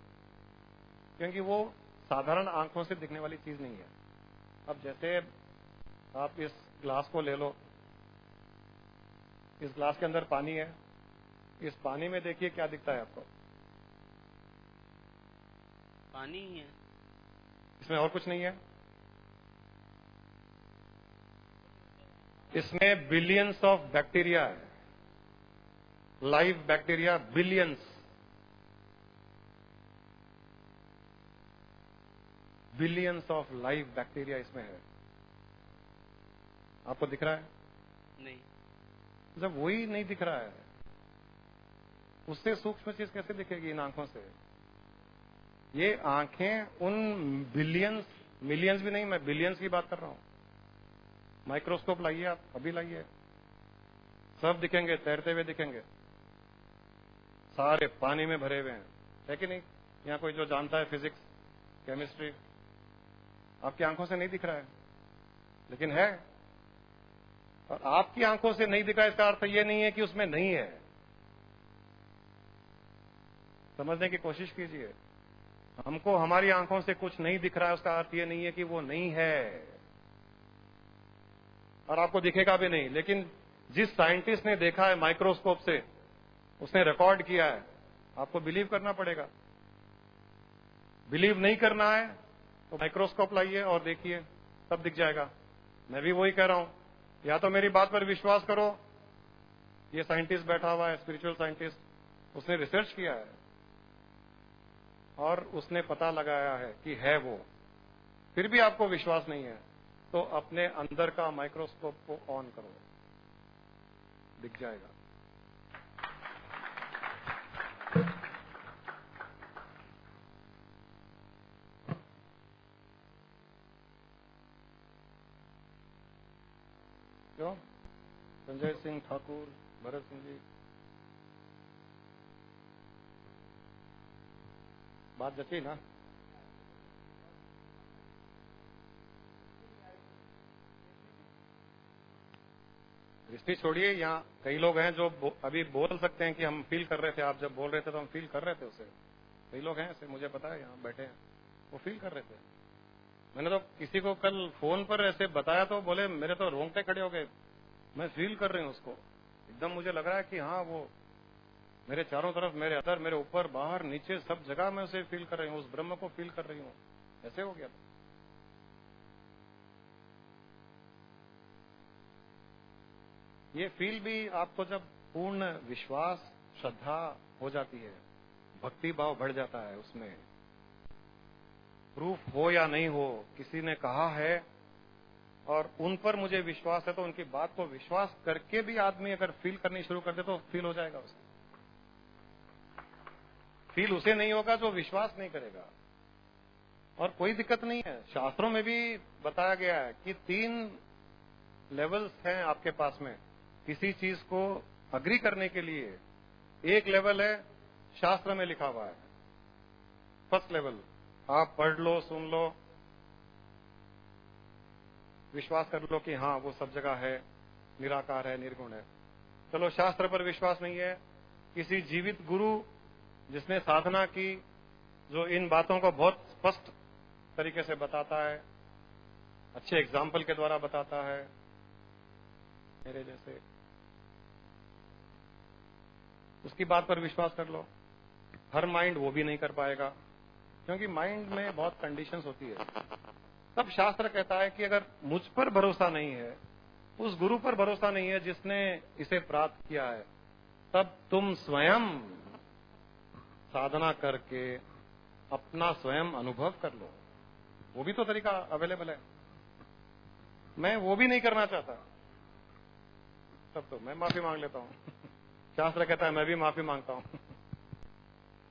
क्योंकि वो साधारण आंखों से दिखने वाली चीज नहीं है। अब जैसे आप इस ग्लास को ले लो, इस ग्लास के अंदर पानी है, इस पानी में देखिए क्या दिखता है आपको? पानी ही है, इसमें और कुछ नहीं है। इसमें बिलियंस ऑफ बैक्टीरिया है, live bacteria, billions of live bacteria इसमें है। आपको दिख रहा है? नहीं। जब वही नहीं दिख रहा है, उससे सूक्ष्म चीज कैसे दिखेगी इन आंखों से? ये आंखें उन बिलियंस, मिलियंस भी नहीं, मैं बिलियंस की बात कर रहा हूं। माइक्रोस्कोप लाइए, आप अभी लाइए, सब दिखेंगे, तैरते हुए दिखेंगे, सारे पानी में भरे हुए हैं, है कि नहीं? यहां कोई जो जानता है फिजिक्स, केमिस्ट्री, आपकी आंखों से नहीं दिख रहा है, लेकिन है। और आपकी आंखों से नहीं दिखा, इसका अर्थ यह नहीं है कि उसमें नहीं है। समझने की कोशिश कीजिए। हमको हमारी आंखों से कुछ नहीं दिख रहा है, उसका अर्थ यह नहीं है कि वो नहीं है, और आपको दिखेगा भी नहीं। लेकिन जिस साइंटिस्ट ने देखा है माइक्रोस्कोप से, उसने रिकॉर्ड किया है, आपको बिलीव करना पड़ेगा। बिलीव नहीं करना है तो माइक्रोस्कोप लाइए और देखिए, तब दिख जाएगा। मैं भी वही कह रहा हूं, या तो मेरी बात पर विश्वास करो। ये साइंटिस्ट बैठा हुआ है, स्पिरिचुअल साइंटिस्ट, उसने रिसर्च किया है और उसने पता लगाया है कि है वो, फिर भी आपको विश्वास नहीं है, तो अपने अंदर का माइक्रोस्कोप को ऑन करो, दिख जाएगा। क्यों? संजय सिंह ठाकुर, भरत सिंह जी, बात जची ना? दृष्टि छोड़िए, यहाँ कई लोग हैं जो अभी बोल सकते हैं कि हम फील कर रहे थे, आप जब बोल रहे थे तो हम फील कर रहे थे उसे। कई लोग हैं ऐसे, मुझे पता है, यहाँ बैठे हैं, वो फील कर रहे थे। मैंने तो किसी को कल फोन पर ऐसे बताया तो बोले मेरे तो रोंगटे खड़े हो गए, मैं फील कर रही हूँ उसको। एकदम मुझे लग रहा है कि हाँ, वो मेरे चारों तरफ, मेरे अंदर, मेरे ऊपर, बाहर, नीचे, सब जगह मैं उसे फील कर रही हूँ, उस ब्रह्म को फील कर रही हूँ। ऐसे हो गया था। ये फील भी आपको जब पूर्ण विश्वास, श्रद्धा हो जाती है, भक्ति भाव बढ़ जाता है उसमें, प्रूफ हो या नहीं हो, किसी ने कहा है और उन पर मुझे विश्वास है, तो उनकी बात को विश्वास करके भी आदमी अगर फील करनी शुरू कर दे तो फील हो जाएगा उसे। फील उसे नहीं होगा जो विश्वास नहीं करेगा। और कोई दिक्कत नहीं है, शास्त्रों में भी बताया गया है कि 3 लेवल्स हैं आपके पास में किसी चीज को अग्री करने के लिए। एक लेवल है शास्त्र में लिखा हुआ है, फर्स्ट लेवल, आप पढ़ लो, सुन लो, विश्वास कर लो कि हाँ वो सब जगह है, निराकार है, निर्गुण है। चलो शास्त्र पर विश्वास नहीं है, किसी जीवित गुरु जिसने साधना की, जो इन बातों को बहुत स्पष्ट तरीके से बताता है, अच्छे एग्जाम्पल के द्वारा बताता है, मेरे जैसे, उसकी बात पर विश्वास कर लो। हर माइंड वो भी नहीं कर पाएगा, क्योंकि माइंड में बहुत कंडीशंस होती है। तब शास्त्र कहता है कि अगर मुझ पर भरोसा नहीं है, उस गुरु पर भरोसा नहीं है जिसने इसे प्राप्त किया है, तब तुम स्वयं साधना करके अपना स्वयं अनुभव कर लो। वो भी तो तरीका अवेलेबल है। मैं वो भी नहीं करना चाहता, तब तो मैं माफी मांग लेता हूं। शास्त्र कहता है मैं भी माफी मांगता हूं।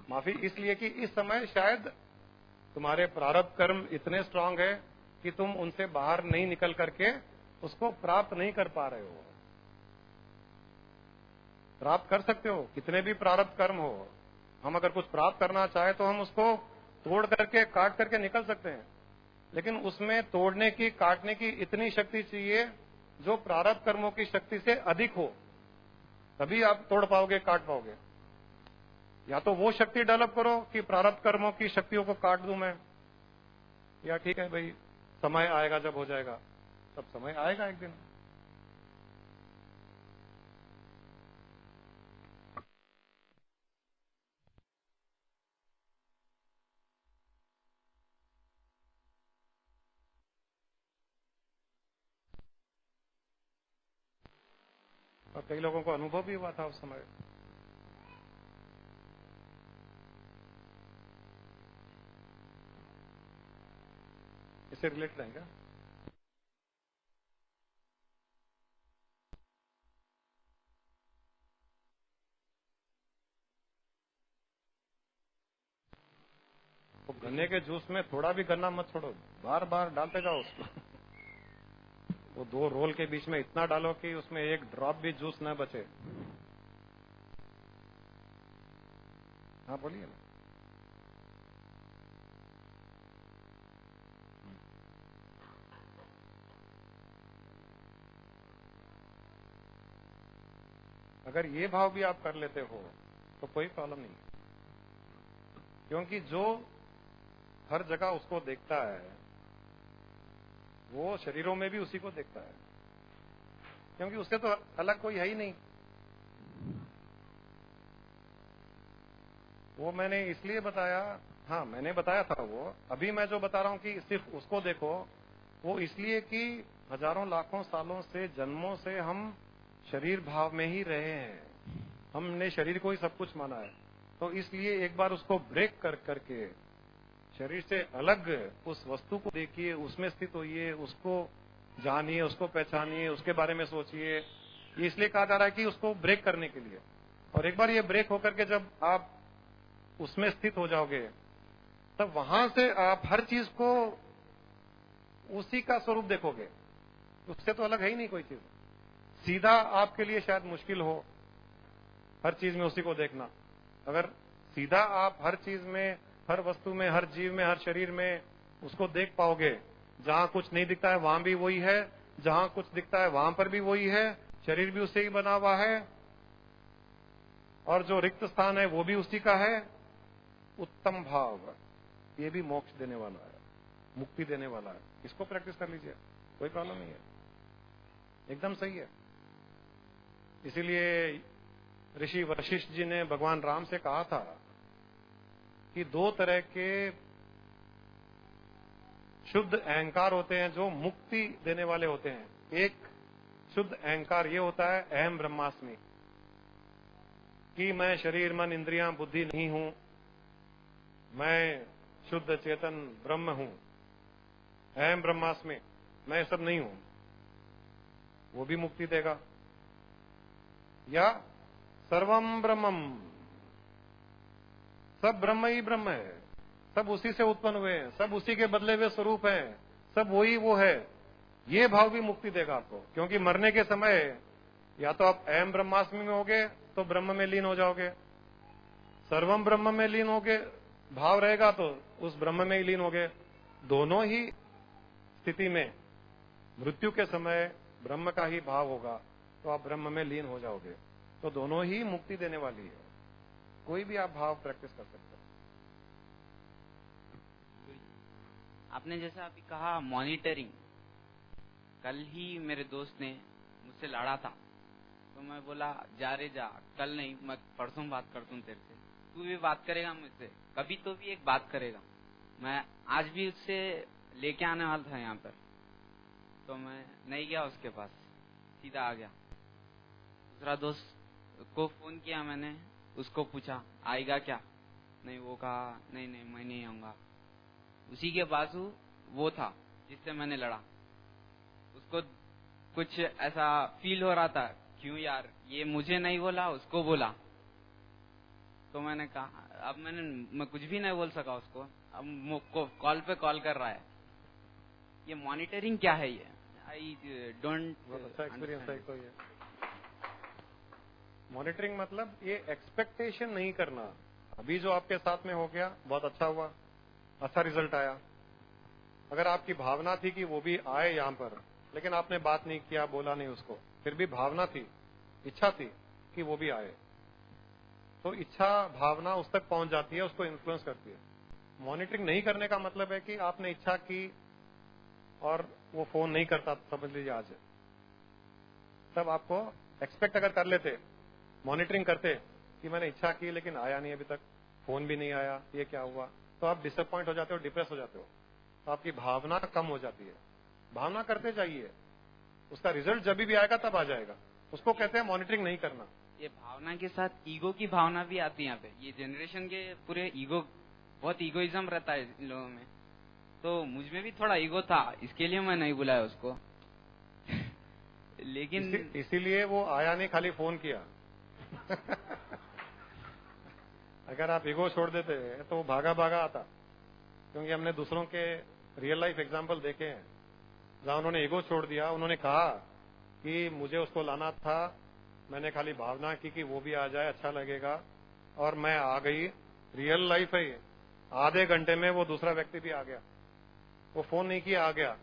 माफी इसलिए कि इस समय शायद तुम्हारे प्रारब्ध कर्म इतने स्ट्रांग है कि तुम उनसे बाहर नहीं निकल करके उसको प्राप्त नहीं कर पा रहे हो। प्राप्त कर सकते हो, कितने भी प्रारब्ध कर्म हो। हम अगर कुछ प्राप्त करना चाहे तो हम उसको तोड़ करके, काट करके निकल सकते हैं, लेकिन उसमें तोड़ने की, काटने की इतनी शक्ति चाहिए जो प्रारब्ध कर्मों की शक्ति से अधिक हो, तभी आप तोड़ पाओगे, काट पाओगे। या तो वो शक्ति डेवलप करो कि प्रारब्ध कर्मों की शक्तियों को काट दूं मैं, या ठीक है भाई समय आएगा जब हो जाएगा, तब समय आएगा एक दिन। और कई लोगों को अनुभव भी हुआ था उस समय। इससे रिलेटेड है क्या? तो गन्ने के जूस में थोड़ा भी गन्ना मत छोड़ो, बार बार डालते जाओ उसको। वो 2 रोल के बीच में इतना डालो कि उसमें एक ड्रॉप भी जूस न बचे। हाँ बोलिए ना। अगर ये भाव भी आप कर लेते हो तो कोई प्रॉब्लम नहीं, क्योंकि जो हर जगह उसको देखता है वो शरीरों में भी उसी को देखता है, क्योंकि उससे तो अलग कोई है ही नहीं। वो मैंने इसलिए बताया, हाँ मैंने बताया था वो, अभी मैं जो बता रहा हूं कि सिर्फ उसको देखो, वो इसलिए कि हजारों लाखों सालों से, जन्मों से हम शरीर भाव में ही रहे हैं, हमने शरीर को ही सब कुछ माना है। तो इसलिए एक बार उसको ब्रेक कर करके शरीर से अलग उस वस्तु को देखिए, उसमें स्थित होइए, उसको जानिए, उसको पहचानिए, उसके बारे में सोचिए। ये इसलिए कहा जा रहा है कि उसको ब्रेक करने के लिए। और एक बार ये ब्रेक होकर के जब आप उसमें स्थित हो जाओगे, तब वहां से आप हर चीज को उसी का स्वरूप देखोगे, उससे तो अलग है ही नहीं कोई चीज। सीधा आपके लिए शायद मुश्किल हो हर चीज में उसी को देखना। अगर सीधा आप हर चीज में, हर वस्तु में, हर जीव में, हर शरीर में उसको देख पाओगे, जहां कुछ नहीं दिखता है वहां भी वही है, जहां कुछ दिखता है वहां पर भी वही है, शरीर भी उससे ही बना हुआ है, और जो रिक्त स्थान है वो भी उसी का है। उत्तम भाव, ये भी मोक्ष देने वाला है, मुक्ति देने वाला है। इसको प्रैक्टिस कर लीजिए, कोई प्रॉब्लम नहीं है, एकदम सही है। इसीलिए ऋषि वशिष्ठ जी ने भगवान राम से कहा था कि 2 तरह के शुद्ध अहंकार होते हैं जो मुक्ति देने वाले होते हैं। एक शुद्ध अहंकार ये होता है अहम ब्रह्मास्मि, कि मैं शरीर, मन, इंद्रियां, बुद्धि नहीं हूं, मैं शुद्ध चेतन ब्रह्म हूं, अहम ब्रह्मास्मि, मैं सब नहीं हूं, वो भी मुक्ति देगा। या सर्वम ब्रह्मम, सब ब्रह्म ही ब्रह्म है, सब उसी से उत्पन्न हुए हैं, सब उसी के बदले हुए स्वरूप हैं, सब वही वो है, ये भाव भी मुक्ति देगा आपको। क्योंकि मरने के समय या तो आप अहम ब्रह्मास्मि में होगे तो ब्रह्म में लीन हो जाओगे, सर्वम ब्रह्म में लीन होगे भाव रहेगा तो उस ब्रह्म में ही लीन होगे। दोनों ही स्थिति में मृत्यु के समय ब्रह्म का ही भाव होगा तो आप ब्रह्म में लीन हो जाओगे। तो दोनों ही मुक्ति देने वाली है, कोई भी आप भाव प्रैक्टिस कर सकते हो। आपने जैसा अभी कहा मॉनिटरिंग, कल ही मेरे दोस्त ने मुझसे लड़ा था तो मैं बोला जा रे जा, कल नहीं मैं परसों बात करता हूँ तेरे से, तू भी बात करेगा मुझसे, कभी तो भी एक बात करेगा। मैं आज भी उससे लेके आने वाला था यहाँ पर, तो मैं नहीं गया उसके पास, सीधा आ गया। दूसरा दोस्त को फोन किया मैंने, उसको पूछा आएगा क्या, नहीं वो कहा नहीं मैं नहीं आऊंगा। उसी के बाजू वो था जिससे मैंने लड़ा, उसको कुछ ऐसा फील हो रहा था, क्यों यार ये मुझे नहीं बोला उसको बोला। तो मैंने कहा अब मैं कुछ भी नहीं बोल सका उसको, अब कॉल पे कॉल कर रहा है। ये मॉनिटरिंग क्या है, ये आई डोंट। अच्छा एक्सपीरियंस है। तो ये मॉनिटरिंग मतलब ये एक्सपेक्टेशन नहीं करना, अभी जो आपके साथ में हो गया बहुत अच्छा हुआ, अच्छा रिजल्ट आया। अगर आपकी भावना थी कि वो भी आए यहाँ पर, लेकिन आपने बात नहीं किया, बोला नहीं उसको, फिर भी भावना थी, इच्छा थी कि वो भी आए, तो इच्छा भावना उस तक पहुंच जाती है, उसको इन्फ्लुएंस करती है। मॉनिटरिंग नहीं करने का मतलब है कि आपने इच्छा की और वो फोन नहीं करता, समझ लीजिए आज, तब आपको एक्सपेक्ट अगर कर लेते, मॉनिटरिंग करते कि मैंने इच्छा की लेकिन आया नहीं अभी तक, फोन भी नहीं आया, ये क्या हुआ, तो आप डिसअपॉइंट हो जाते हो, डिप्रेस हो जाते हो, तो आपकी भावना कम हो जाती है। भावना करते जाइए, उसका रिजल्ट जब भी आएगा तब आ जाएगा, उसको कहते हैं मॉनिटरिंग नहीं करना। ये भावना के साथ ईगो की भावना भी आती है यहाँ पे। ये जनरेशन के पूरे ईगो, बहुत ईगोइज्म रहता है इन लोगों में, तो मुझ में भी थोड़ा ईगो था, इसके लिए मैं नहीं बुलाया उसको। लेकिन इसीलिए वो आया नहीं, खाली फोन किया। अगर आप ईगो छोड़ देते तो वो भागा भागा आता, क्योंकि हमने दूसरों के रियल लाइफ एग्जाम्पल देखे हैं जहां उन्होंने ईगो छोड़ दिया। उन्होंने कहा कि मुझे उसको लाना था, मैंने खाली भावना की कि वो भी आ जाए, अच्छा लगेगा, और मैं आ गई। रियल लाइफ है, आधे घंटे में वो दूसरा व्यक्ति भी आ गया, वो फोन नहीं किया, आ गया।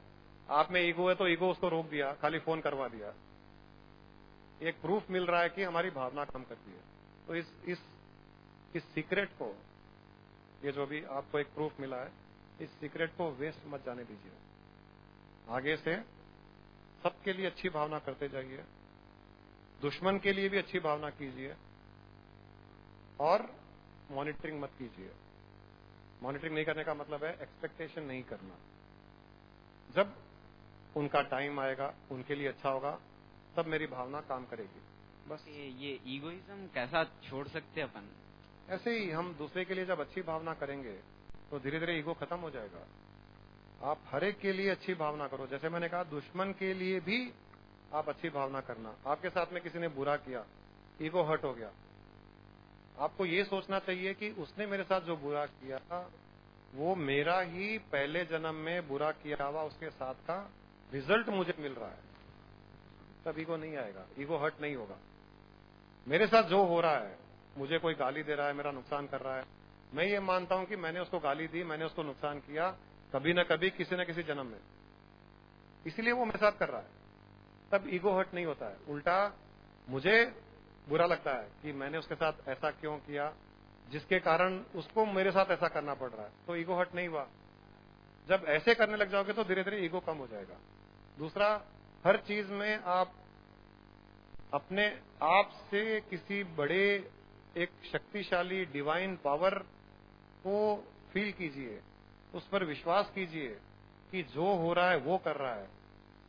आप में ईगो है तो ईगो उसको रोक दिया, खाली फोन करवा दिया। एक प्रूफ मिल रहा है कि हमारी भावना काम करती है। तो इस सीक्रेट को, ये जो भी आपको एक प्रूफ मिला है, इस सीक्रेट को वेस्ट मत जाने दीजिए। आगे से सबके लिए अच्छी भावना करते जाइए, दुश्मन के लिए भी अच्छी भावना कीजिए, और मॉनिटरिंग मत कीजिए। मॉनिटरिंग नहीं करने का मतलब है एक्सपेक्टेशन नहीं करना। जब उनका टाइम आएगा, उनके लिए अच्छा होगा, तब मेरी भावना काम करेगी। बस ये ईगोइज्म कैसा छोड़ सकते अपन? ऐसे ही हम दूसरे के लिए जब अच्छी भावना करेंगे तो धीरे धीरे ईगो खत्म हो जाएगा। आप हर एक के लिए अच्छी भावना करो। जैसे मैंने कहा, दुश्मन के लिए भी आप अच्छी भावना करना। आपके साथ में किसी ने बुरा किया, ईगो हर्ट हो गया, आपको ये सोचना चाहिए कि उसने मेरे साथ जो बुरा किया था वो मेरा ही पहले जन्म में बुरा किया हुआ उसके साथ का रिजल्ट मुझे मिल रहा है, तब ईगो नहीं आएगा, ईगो हर्ट नहीं होगा। मेरे साथ जो हो रहा है, मुझे कोई गाली दे रहा है, मेरा नुकसान कर रहा है, मैं ये मानता हूं कि मैंने उसको गाली दी, मैंने उसको नुकसान किया कभी न कभी, किसी न किसी जन्म में, इसलिए वो मेरे साथ कर रहा है, तब ईगो हर्ट नहीं होता है। उल्टा मुझे बुरा लगता है कि मैंने उसके साथ ऐसा क्यों किया जिसके कारण उसको मेरे साथ ऐसा करना पड़ रहा है, तो ईगो हर्ट नहीं हुआ। जब ऐसे करने लग जाओगे तो धीरे धीरे ईगो कम हो जाएगा। दूसरा, हर चीज में आप अपने आप से किसी बड़े एक शक्तिशाली डिवाइन पावर को फील कीजिए, उस पर विश्वास कीजिए कि जो हो रहा है वो कर रहा है,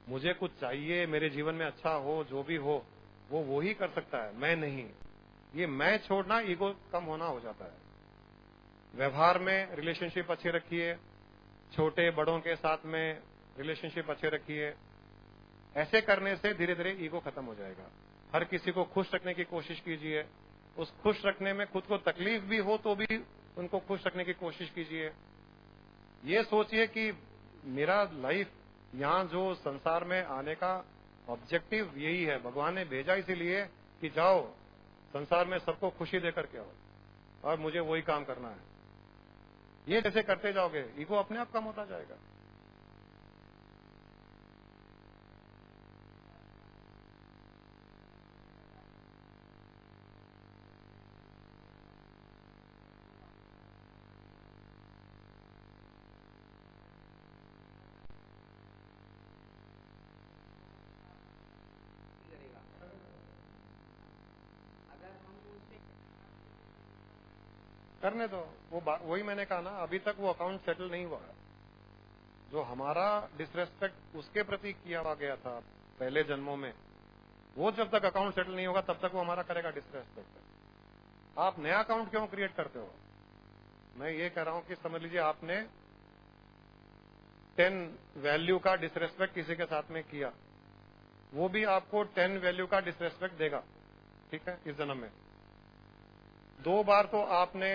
मुझे कुछ चाहिए, मेरे जीवन में अच्छा हो, जो भी हो वो ही कर सकता है, मैं नहीं। ये मैं छोड़ना ईगो कम होना हो जाता है। व्यवहार में रिलेशनशिप अच्छे रखिए, छोटे बड़ों के साथ में रिलेशनशिप अच्छे रखिए। ऐसे करने से धीरे धीरे ईगो खत्म हो जाएगा। हर किसी को खुश रखने की कोशिश कीजिए। उस खुश रखने में खुद को तकलीफ भी हो तो भी उनको खुश रखने की कोशिश कीजिए। ये सोचिए कि मेरा लाइफ, यहाँ जो संसार में आने का ऑब्जेक्टिव यही है, भगवान ने भेजा इसीलिए कि जाओ संसार में सबको खुशी देकर के आओ, और मुझे वही काम करना है। ये जैसे करते जाओगे ईगो अपने आप कम होता जाएगा। करने दो, वही मैंने कहा ना, अभी तक वो अकाउंट सेटल नहीं हुआ है। जो हमारा डिसरेस्पेक्ट उसके प्रति किया गया था पहले जन्मों में, वो जब तक अकाउंट सेटल नहीं होगा तब तक वो हमारा करेगा डिसरेस्पेक्ट। आप नया अकाउंट क्यों क्रिएट करते हो? मैं ये कह रहा हूं कि समझ लीजिए आपने 10 वैल्यू का डिसरेस्पेक्ट किसी के साथ में किया, वो भी आपको 10 वैल्यू का डिसरेस्पेक्ट देगा, ठीक है, इस जन्म में। 2 बार तो आपने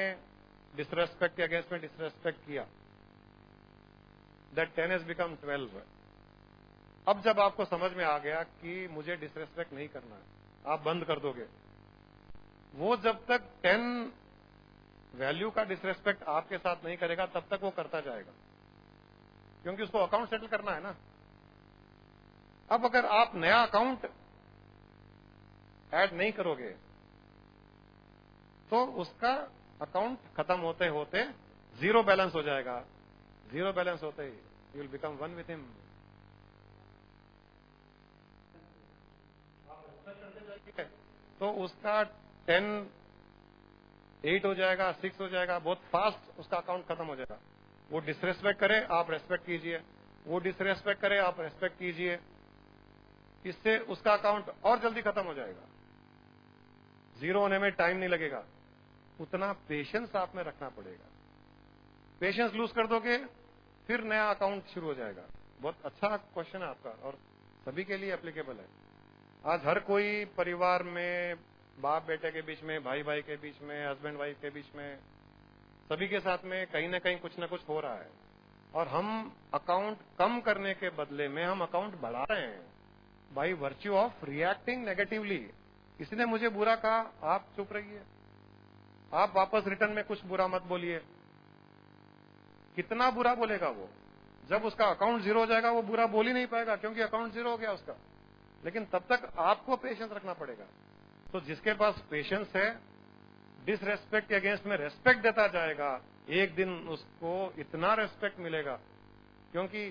डिसरेस्पेक्ट के अगेंस्ट में डिसरेस्पेक्ट किया, दैट 10 हैज बिकम 12। अब जब आपको समझ में आ गया कि मुझे डिसरेस्पेक्ट नहीं करना है, आप बंद कर दोगे। वो जब तक 10 वैल्यू का डिसरेस्पेक्ट आपके साथ नहीं करेगा तब तक वो करता जाएगा, क्योंकि उसको अकाउंट सेटल करना है ना। अब अगर आप नया अकाउंट ऐड नहीं करोगे तो उसका अकाउंट खत्म होते होते जीरो बैलेंस हो जाएगा। जीरो बैलेंस होते ही you will become one with him. तो उसका 10 8 हो जाएगा, 6 हो जाएगा, बहुत फास्ट उसका अकाउंट खत्म हो जाएगा। वो डिसरेस्पेक्ट करे आप रेस्पेक्ट कीजिए, वो डिसरेस्पेक्ट करे आप रेस्पेक्ट कीजिए, इससे उसका अकाउंट और जल्दी खत्म हो जाएगा। जीरो होने में टाइम नहीं लगेगा। उतना पेशेंस आप में रखना पड़ेगा। पेशेंस लूज कर दोगे फिर नया अकाउंट शुरू हो जाएगा। बहुत अच्छा क्वेश्चन है आपका और सभी के लिए एप्लीकेबल है। आज हर कोई परिवार में बाप बेटे के बीच में, भाई भाई के बीच में, हस्बैंड वाइफ के बीच में, सभी के साथ में कहीं ना कहीं कुछ ना कुछ हो रहा है, और हम अकाउंट कम करने के बदले में हम अकाउंट बढ़ा रहे हैं by virtue of reacting negatively. किसी ने मुझे बुरा कहा, आप चुप रहिए, आप वापस रिटर्न में कुछ बुरा मत बोलिए। कितना बुरा बोलेगा वो? जब उसका अकाउंट जीरो हो जाएगा वो बुरा बोल ही नहीं पाएगा, क्योंकि अकाउंट जीरो हो गया उसका। लेकिन तब तक आपको पेशेंस रखना पड़ेगा। तो जिसके पास पेशेंस है, डिसरेस्पेक्ट के अगेंस्ट में रेस्पेक्ट देता जाएगा, एक दिन उसको इतना रेस्पेक्ट मिलेगा। क्योंकि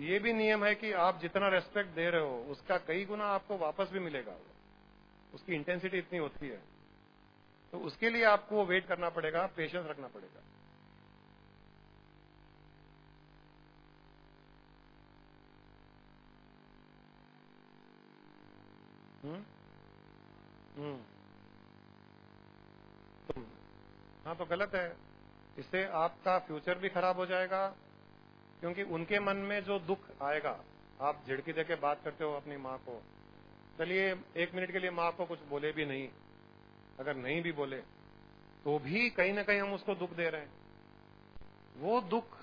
ये भी नियम है कि आप जितना रेस्पेक्ट दे रहे हो उसका कई गुना आपको वापस भी मिलेगा। उसकी इंटेंसिटी इतनी होती है। तो उसके लिए आपको वेट करना पड़ेगा, पेशेंस रखना पड़ेगा। हाँ, तो गलत है। इससे आपका फ्यूचर भी खराब हो जाएगा, क्योंकि उनके मन में जो दुख आएगा, आप झिड़की देके बात करते हो अपनी माँ को, चलिए 1 मिनट के लिए माँ को कुछ बोले भी नहीं, अगर नहीं भी बोले तो भी कहीं ना कहीं हम उसको दुख दे रहे हैं। वो दुख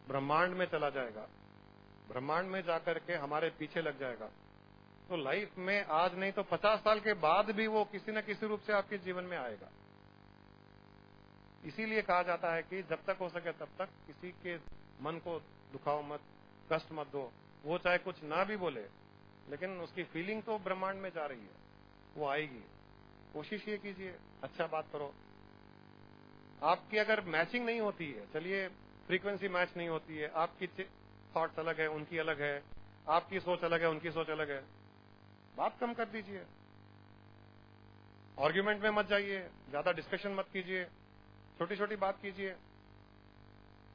ब्रह्मांड में चला जाएगा, ब्रह्मांड में जाकर के हमारे पीछे लग जाएगा। तो लाइफ में आज नहीं तो 50 साल के बाद भी वो किसी न किसी रूप से आपके जीवन में आएगा। इसीलिए कहा जाता है कि जब तक हो सके तब तक किसी के मन को दुखाओ मत, कष्ट मत दो। वो चाहे कुछ ना भी बोले, लेकिन उसकी फीलिंग तो ब्रह्मांड में जा रही है, वो आएगी। कोशिश ये कीजिए, अच्छा बात करो। आपकी अगर मैचिंग नहीं होती है, चलिए फ्रीक्वेंसी मैच नहीं होती है, आपकी थॉट्स अलग है, उनकी अलग है, आपकी सोच अलग है, उनकी सोच अलग है, बात कम कर दीजिए। आर्ग्यूमेंट में मत जाइए, ज्यादा डिस्कशन मत कीजिए, छोटी छोटी बात कीजिए,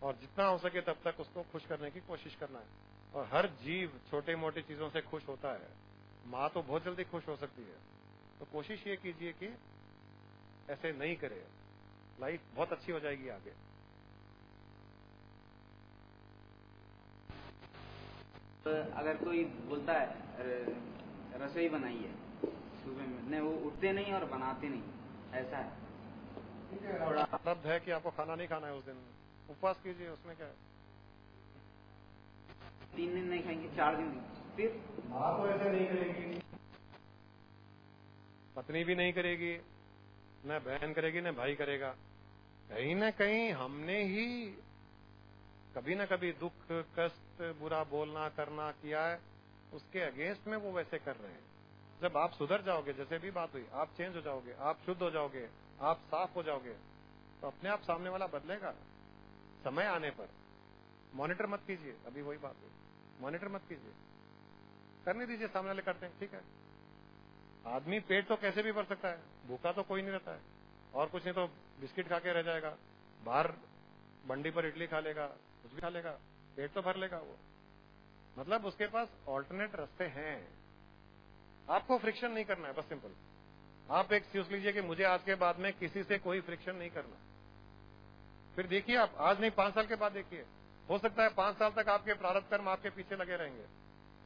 और जितना हो सके तब तक उसको खुश करने की कोशिश करना है। और हर जीव छोटे मोटी चीजों से खुश होता है। माँ तो बहुत जल्दी खुश हो सकती है। तो कोशिश ये कीजिए कि ऐसे नहीं करे। लाइफ बहुत अच्छी हो जाएगी आगे। अगर कोई बोलता है रसोई बनाई है सुबह में, नहीं वो उठते नहीं और बनाते नहीं, ऐसा है। थोड़ा उपलब्ध है कि आपको खाना नहीं खाना है उस दिन, उपवास कीजिए, उसमें क्या है। 3 दिन नहीं खाएंगे, 4 दिन फिर माँ तो ऐसे नहीं करेगी, पत्नी भी नहीं करेगी, न बहन करेगी न भाई करेगा। कहीं न कहीं हमने ही कभी न कभी दुख कष्ट बुरा बोलना करना किया है, उसके अगेंस्ट में वो वैसे कर रहे हैं। जब आप सुधर जाओगे, जैसे भी बात हुई, आप चेंज हो जाओगे, आप शुद्ध हो जाओगे, आप साफ हो जाओगे, तो अपने आप सामने वाला बदलेगा समय आने पर। मॉनिटर मत कीजिए, अभी वही बात हुई, मॉनिटर मत कीजिए, करने दीजिए, सामने वाले करते हैं, ठीक है। आदमी पेट तो कैसे भी भर सकता है, भूखा तो कोई नहीं रहता है, और कुछ नहीं तो बिस्किट खा के रह जाएगा, बाहर बंडी पर इडली खा लेगा, कुछ भी खा लेगा, पेट तो भर लेगा वो। मतलब उसके पास ऑल्टरनेट रास्ते हैं, आपको फ्रिक्शन नहीं करना है, बस सिंपल। आप एक सोच लीजिए कि मुझे आज के बाद में किसी से कोई फ्रिक्शन नहीं करना, फिर देखिए आप, आज नहीं 5 साल के बाद देखिए, हो सकता है 5 साल तक आपके प्रारब्ध कर्म आपके पीछे लगे रहेंगे,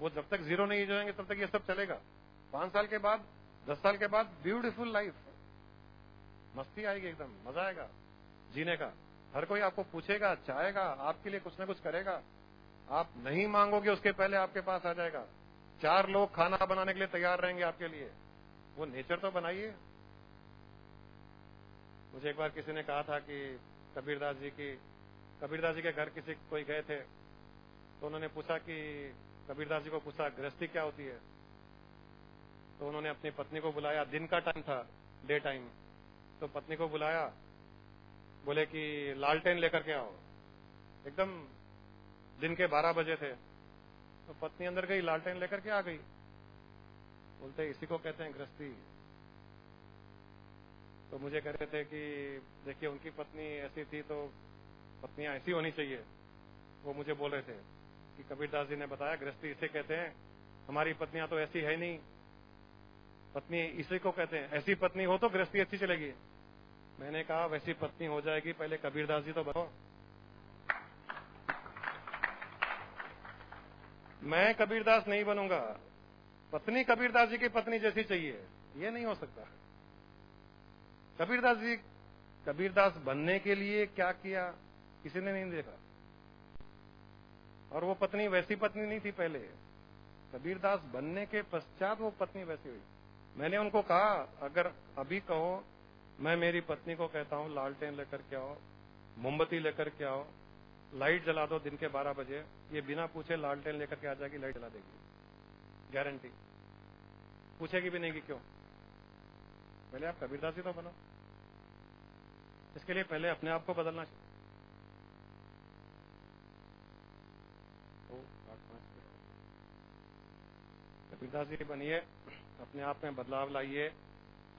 वो जब तक जीरो नहीं जाएंगे तब तक ये सब चलेगा। 5 साल के बाद, 10 साल के बाद ब्यूटीफुल लाइफ, मस्ती आएगी, एकदम मजा आएगा जीने का। हर कोई आपको पूछेगा, चाहेगा, आपके लिए कुछ ना कुछ करेगा, आप नहीं मांगोगे उसके पहले आपके पास आ जाएगा। 4 लोग खाना बनाने के लिए तैयार रहेंगे आपके लिए, वो नेचर तो बनाइए। मुझे एक बार किसी ने कहा था कि कबीरदास जी के घर किसी कोई गए थे, तो उन्होंने पूछा कि कबीरदास जी को पूछा गृहस्थी क्या होती है, तो उन्होंने अपनी पत्नी को बुलाया, दिन का टाइम था, डे टाइम, तो पत्नी को बुलाया, बोले कि लालटेन लेकर के आओ। एकदम दिन के 12 बजे थे, तो पत्नी अंदर गई, लालटेन लेकर के आ गई, बोलते इसी को कहते हैं गृहस्थी। तो मुझे कह रहे थे कि देखिए उनकी पत्नी ऐसी थी तो पत्नियां ऐसी होनी चाहिए। वो मुझे बोल रहे थे कि कबीरदास जी ने बताया गृहस्थी इसे कहते हैं, हमारी पत्नियां तो ऐसी है नहीं, पत्नी इसी को कहते हैं, ऐसी पत्नी हो तो गृहस्थी अच्छी चलेगी। मैंने कहा वैसी पत्नी हो जाएगी, पहले कबीरदास जी तो बनो। मैं कबीरदास नहीं बनूंगा, पत्नी कबीरदास जी की पत्नी जैसी चाहिए, ये नहीं हो सकता। कबीरदास जी कबीरदास बनने के लिए क्या किया किसी ने नहीं देखा, और वो पत्नी वैसी पत्नी नहीं थी पहले, कबीरदास बनने के पश्चात वो पत्नी वैसी हुई। मैंने उनको कहा अगर अभी कहो, मैं मेरी पत्नी को कहता हूं लालटेन लेकर के आओ, मोमबत्ती लेकर के आओ, लाइट जला दो दिन के 12 बजे, ये बिना पूछे लालटेन लेकर के आ जाएगी, लाइट जला देगी, गारंटी, पूछेगी भी नहीं कि क्यों। पहले आप कबीरदास जी तो बनो, इसके लिए पहले अपने आप को बदलना चाहिए। कबीरदास जी बनिए, अपने आप में बदलाव लाइए,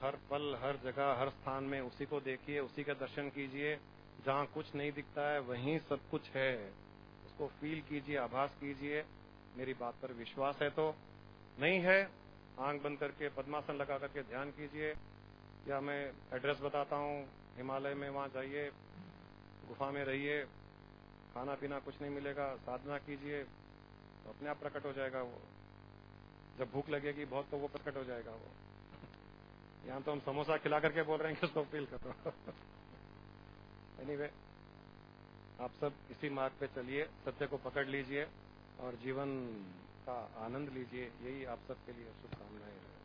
हर पल हर जगह हर स्थान में उसी को देखिए, उसी का दर्शन कीजिए। जहां कुछ नहीं दिखता है वहीं सब कुछ है, उसको फील कीजिए, आभास कीजिए। मेरी बात पर विश्वास है तो, नहीं है आंख बंद करके पद्मासन लगा करके ध्यान कीजिए, या मैं एड्रेस बताता हूँ, हिमालय में वहां जाइए, गुफा में रहिए, खाना पीना कुछ नहीं मिलेगा, साधना कीजिए, तो अपने आप प्रकट हो जाएगा वो। जब भूख लगेगी बहुत तो वो प्रकट हो जाएगा वो। यहाँ तो हम समोसा खिला करके बोल रहे हैं कि उसको फील करो। एनीवे, आप सब इसी मार्ग पे चलिए, सत्य को पकड़ लीजिए और जीवन का आनंद लीजिए, यही आप सबके लिए शुभकामनाएं हैं।